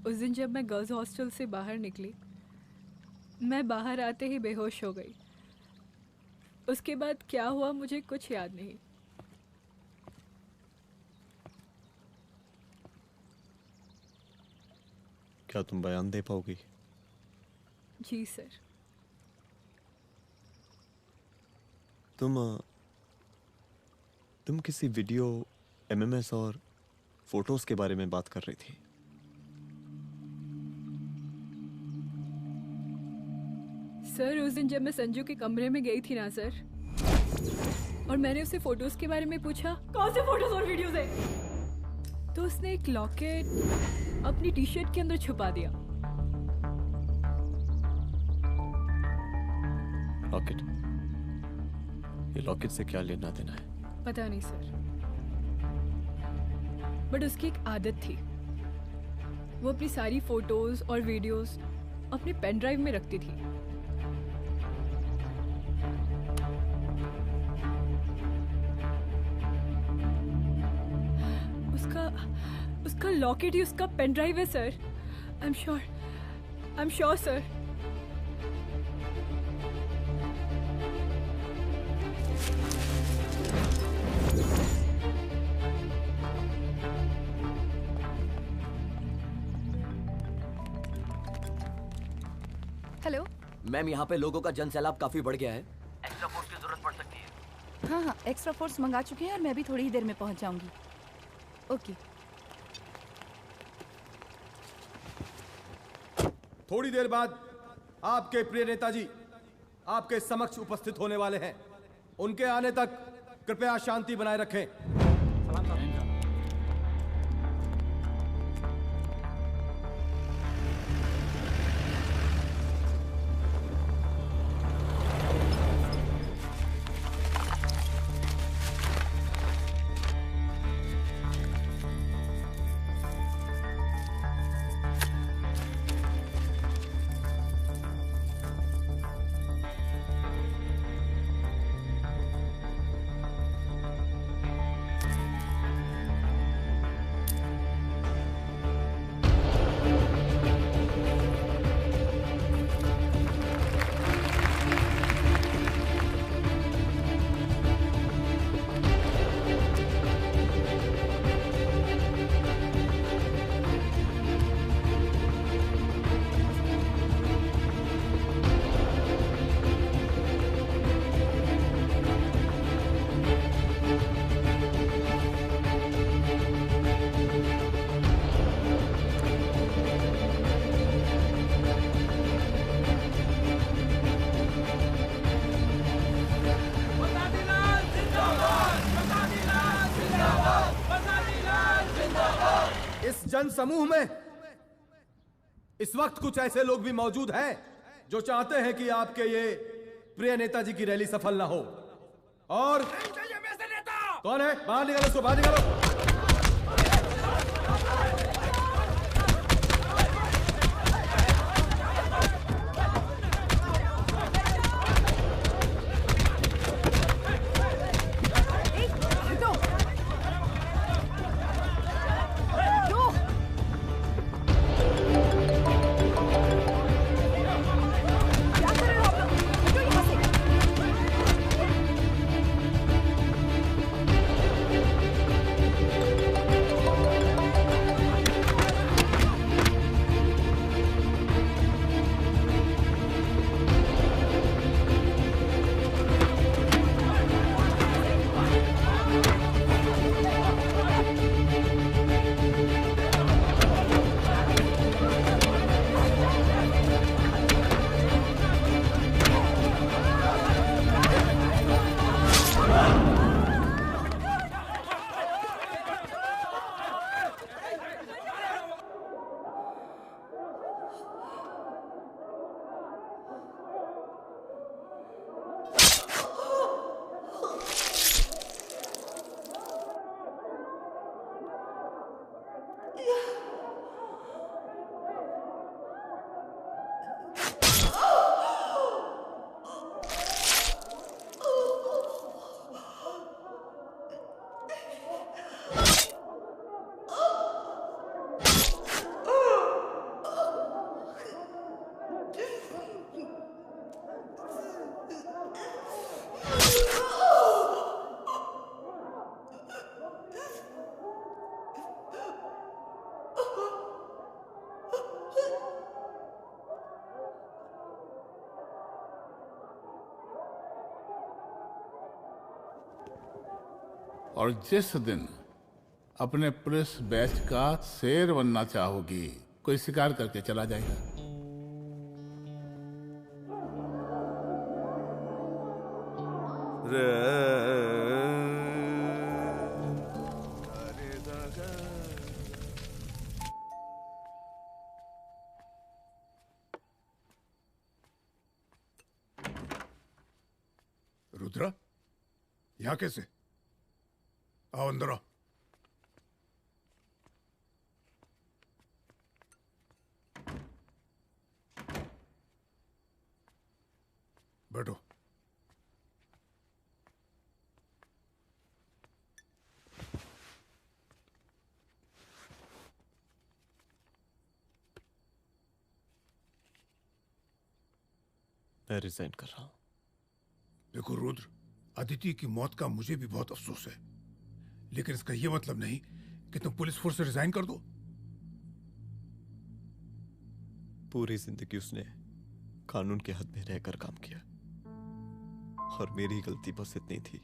उस दिन जब मैं गर्ल्स हॉस्टल से बाहर निकली, मैं बाहर आते ही बेहोश हो गई। उसके बाद क्या हुआ मुझे कुछ याद नहीं। क्या तुम बयान दे पाओगी? जी सर। तुम किसी वीडियो, एमएमएस और फोटोज के बारे में बात कर रही थी। सर उस दिन जब मैं संजू के कमरे में गई थी ना सर, और मैंने उससे फोटोज के बारे में पूछा कौन से फोटोज और वीडियोज है, तो उसने एक लॉकेट अपनी टी शर्ट के अंदर छुपा दिया। लॉकेट? ये लॉकेट से क्या लेना देना है? पता नहीं सर, बट उसकी एक आदत थी, वो अपनी सारी फोटोज और वीडियोस अपने पेन ड्राइव में रखती थी। उसका लॉकेट ही उसका पेन ड्राइव है sir. I am sure sir. Hello ma'am, यहाँ पे लोगों का जन सैलाब काफी बढ़ गया है। एक्स्ट्रा फोर्स की जरूरत पड़ सकती है। हाँ, एक्स्ट्रा फोर्स मंगा चुके हैं और मैं भी थोड़ी ही देर में पहुंच जाऊंगी। ओके। थोड़ी देर बाद आपके प्रिय नेताजी आपके समक्ष उपस्थित होने वाले हैं। उनके आने तक कृपया शांति बनाए रखें। जन समूह में इस वक्त कुछ ऐसे लोग भी मौजूद हैं जो चाहते हैं कि आपके ये प्रिय नेताजी की रैली सफल ना हो। और कौन है? बाहर निकालो उसको, बाहर निकालो। और जिस दिन अपने पुलिस बैच का शेर बनना चाहोगी, कोई शिकार करके चला जाएगा। रुद्रा, यहाँ कैसे? आओ अंदर आओ। बैठो। मैं रिजाइन कर रहा हूं। देखो रुद्र, अदिति की मौत का मुझे भी बहुत अफसोस है, लेकिन इसका यह मतलब नहीं कि तुम पुलिस फोर्स से रिजाइन कर दो। पूरी जिंदगी उसने कानून के हद में रहकर काम किया और मेरी गलती बस इतनी थी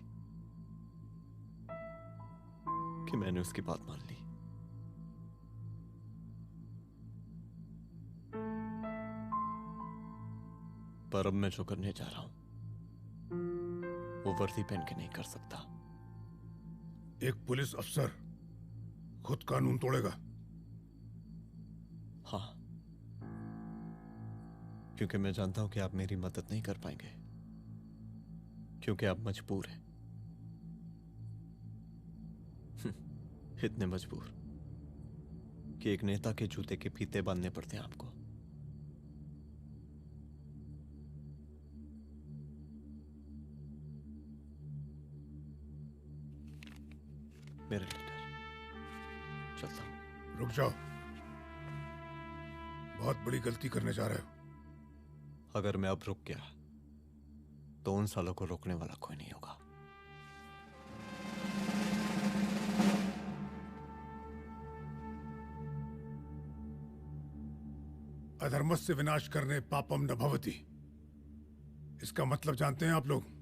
कि मैंने उसकी बात मान ली। पर अब मैं जो करने जा रहा हूं वो वर्दी पहन के नहीं कर सकता। एक पुलिस अफसर खुद कानून तोड़ेगा? हाँ, क्योंकि मैं जानता हूं कि आप मेरी मदद नहीं कर पाएंगे, क्योंकि आप मजबूर हैं। इतने मजबूर कि एक नेता के जूते के फीते बांधने पड़ते हैं आपको। मेरे लीडर, चलता हूं। रुक जाओ, बहुत बड़ी गलती करने जा रहे हो। अगर मैं अब रुक गया तो उन सालों को रोकने वाला कोई नहीं होगा। अधर्मस्य विनाश करने पापम न भवति, इसका मतलब जानते हैं आप लोग?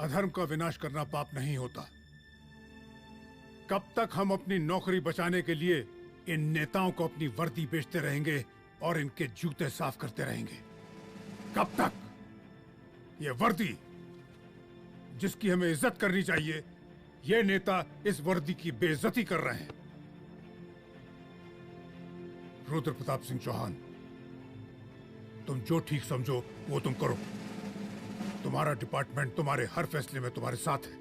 अधर्म का विनाश करना पाप नहीं होता। कब तक हम अपनी नौकरी बचाने के लिए इन नेताओं को अपनी वर्दी बेचते रहेंगे और इनके जूते साफ करते रहेंगे? कब तक? ये वर्दी जिसकी हमें इज्जत करनी चाहिए, ये नेता इस वर्दी की बेइज्जती कर रहे हैं। रुद्र प्रताप सिंह चौहान, तुम जो ठीक समझो वो तुम करो। तुम्हारा डिपार्टमेंट तुम्हारे हर फैसले में तुम्हारे साथ है।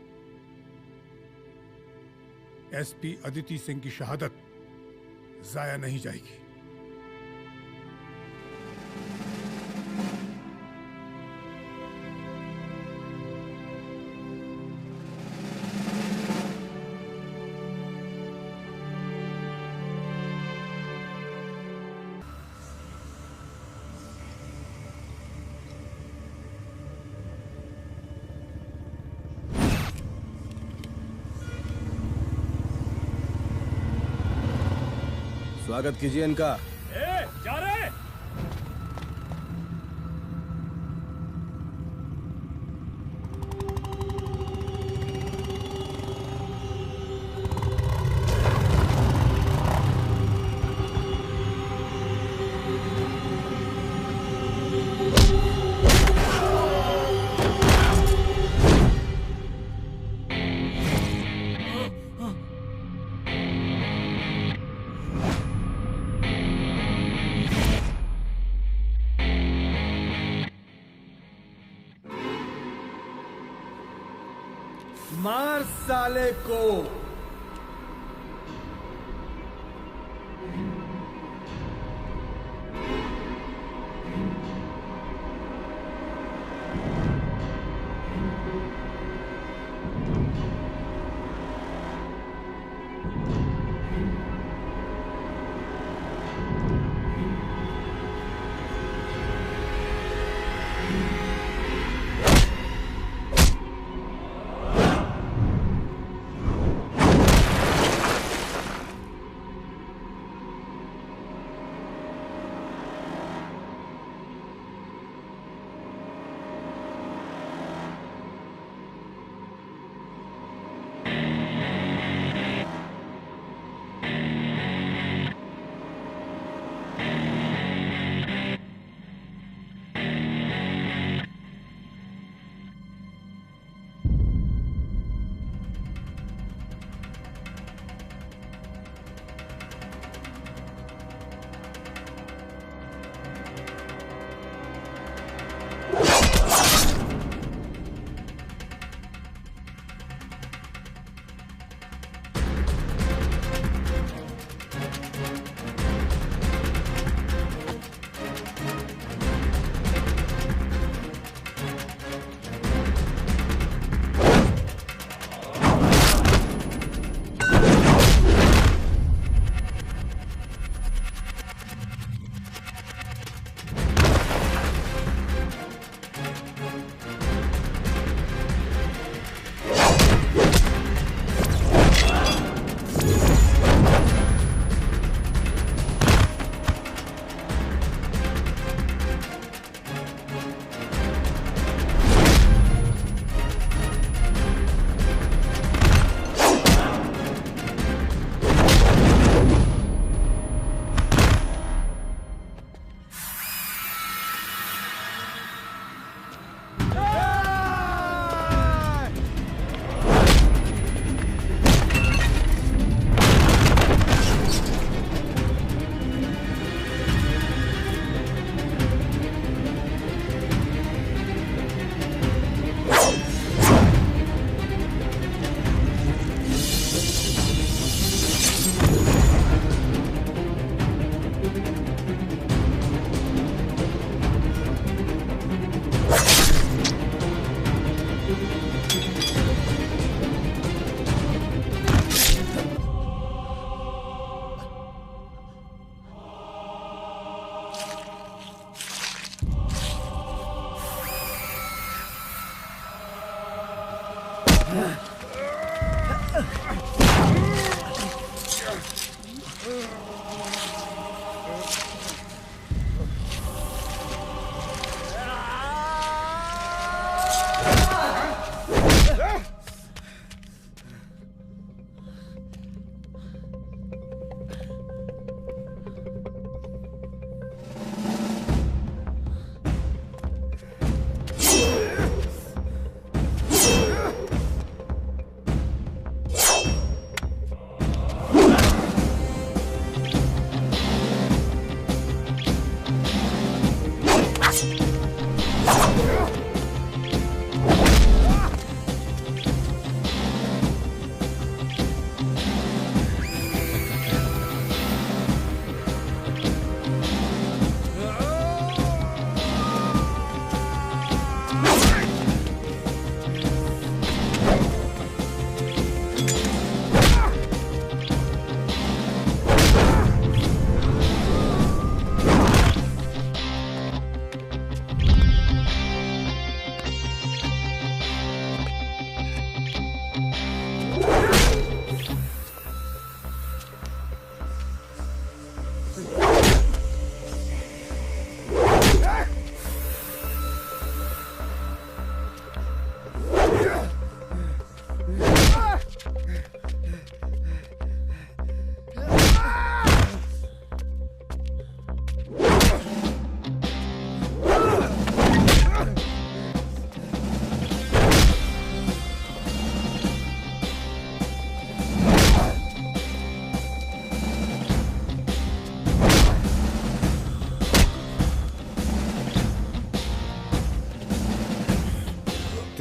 एसपी अदिति सिंह की शहादत जाया नहीं जाएगी। स्वागत कीजिए इनका। जा रहे। मार साले को।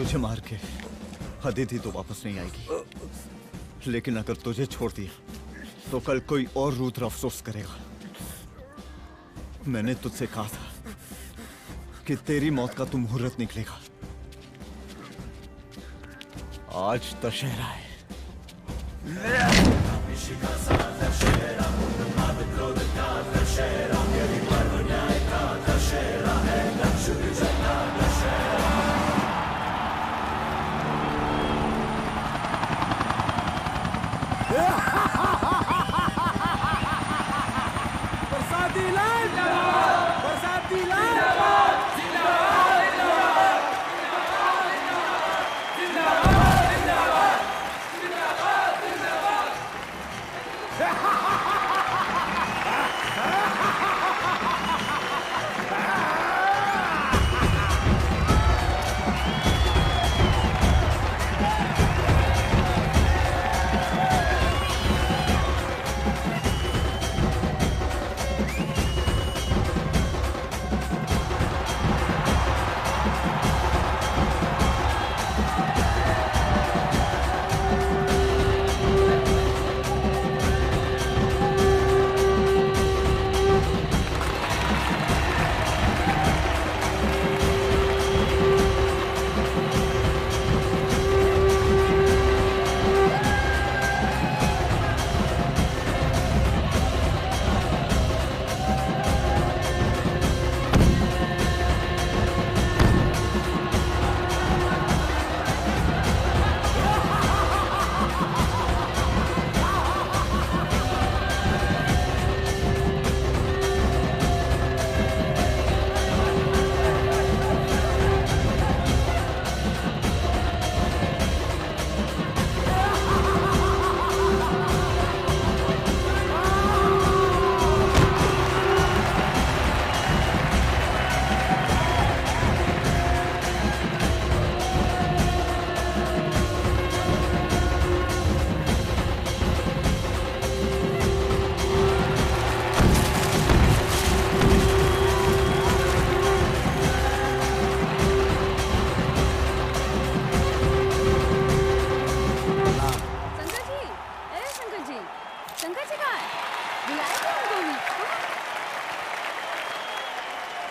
मुझे मार के अदिति तो वापस नहीं आएगी, लेकिन अगर तुझे छोड़ दिया तो कल कोई और रुद्र अफसोस करेगा। मैंने तुझसे कहा था कि तेरी मौत का तो मुहूर्त निकलेगा। आज दशहरा है। बरसाती लाल, बरसाती लाल,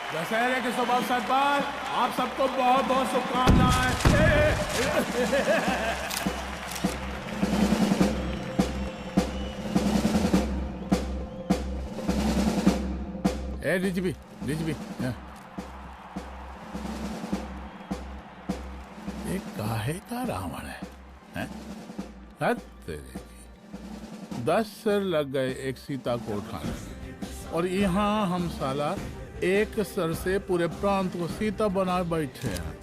दशहरे के शुभ अवसर पर आप सबको बहुत बहुत शुभकामनाएं। डीजीपी ये काहे का रावण है? हद तेरे की। 10 सिर लग गए एक सीता को उठाने में, और यहाँ हम साला एक सर से पूरे प्रांत को सीता बनाए बैठे हैं।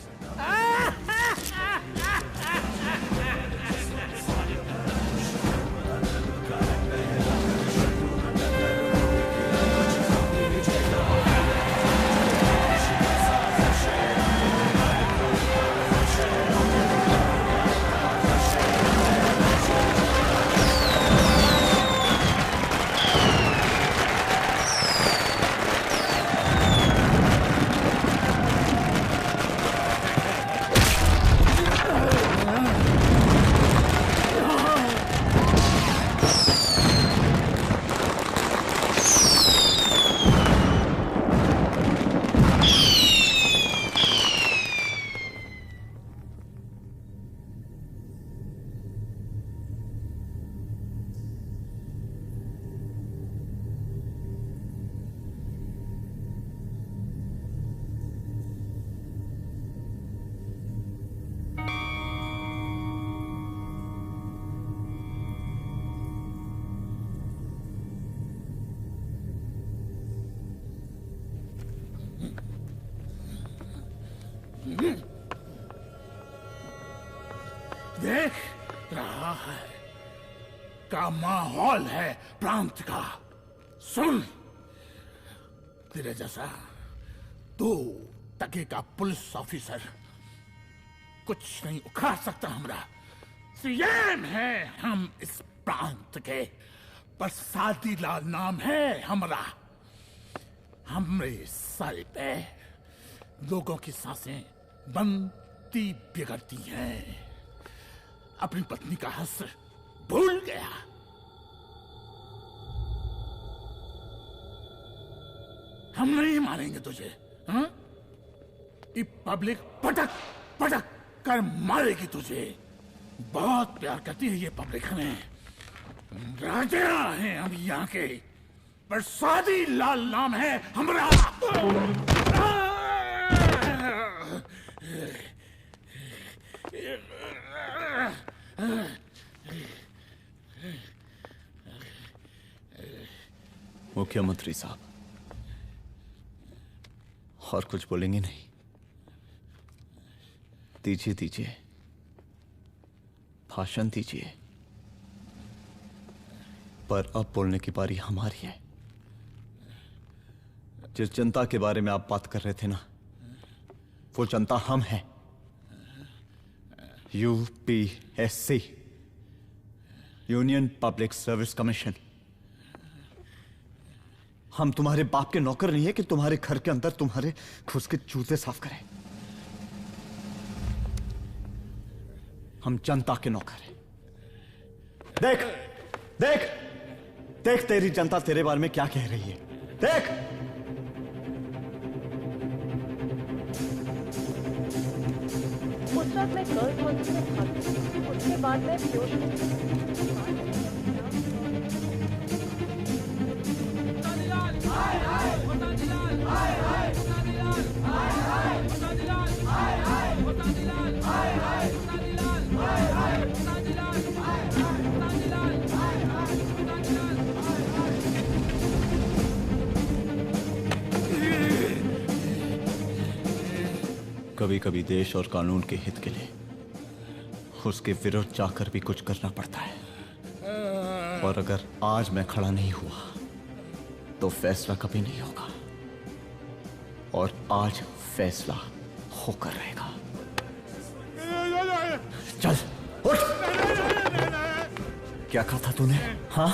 देख रहा है का माहौल है प्रांत का। सुन, तेरे जैसा तू टके का पुलिस ऑफिसर कुछ नहीं उखाड़ सकता। हमरा सीएम है हम इस प्रांत के, बरसाती लाल नाम है हमरा। हमरे सर पे लोगों की सांसें बंद गलती बिगड़ती है। अपनी पत्नी का हक भूल गया। हम नहीं मारेंगे तुझे, हाँ? ये पब्लिक पटक पटक कर मारेगी तुझे। बहुत प्यार करती है ये पब्लिक हमें। राजा हैं हम यहाँ के, प्रसादी लाल नाम है हमारा। मुख्यमंत्री साहब, और कुछ बोलेंगे नहीं? दीजिए दीजिए, भाषण दीजिए। पर अब बोलने की बारी हमारी है। जिस जनता के बारे में आप बात कर रहे थे ना, वो जनता हम हैं। UPSC, union public service commission. हम तुम्हारे बाप के नौकर नहीं है कि तुम्हारे घर के अंदर तुम्हारे खुद के जूते साफ करें। हम जनता के नौकर हैं। देख देख देख, तेरी जनता तेरे बारे में क्या कह रही है। देख, उस वक्त मैं गर्ल्स हॉस्टल में भागी, उसके बाद मैं कभी कभी देश और कानून के हित के लिए उसके विरुद्ध जाकर भी कुछ करना पड़ता है। और अगर आज मैं खड़ा नहीं हुआ तो फैसला कभी नहीं होगा, और आज फैसला होकर रहेगा। चल उठ। क्या कहा था तूने? हाँ?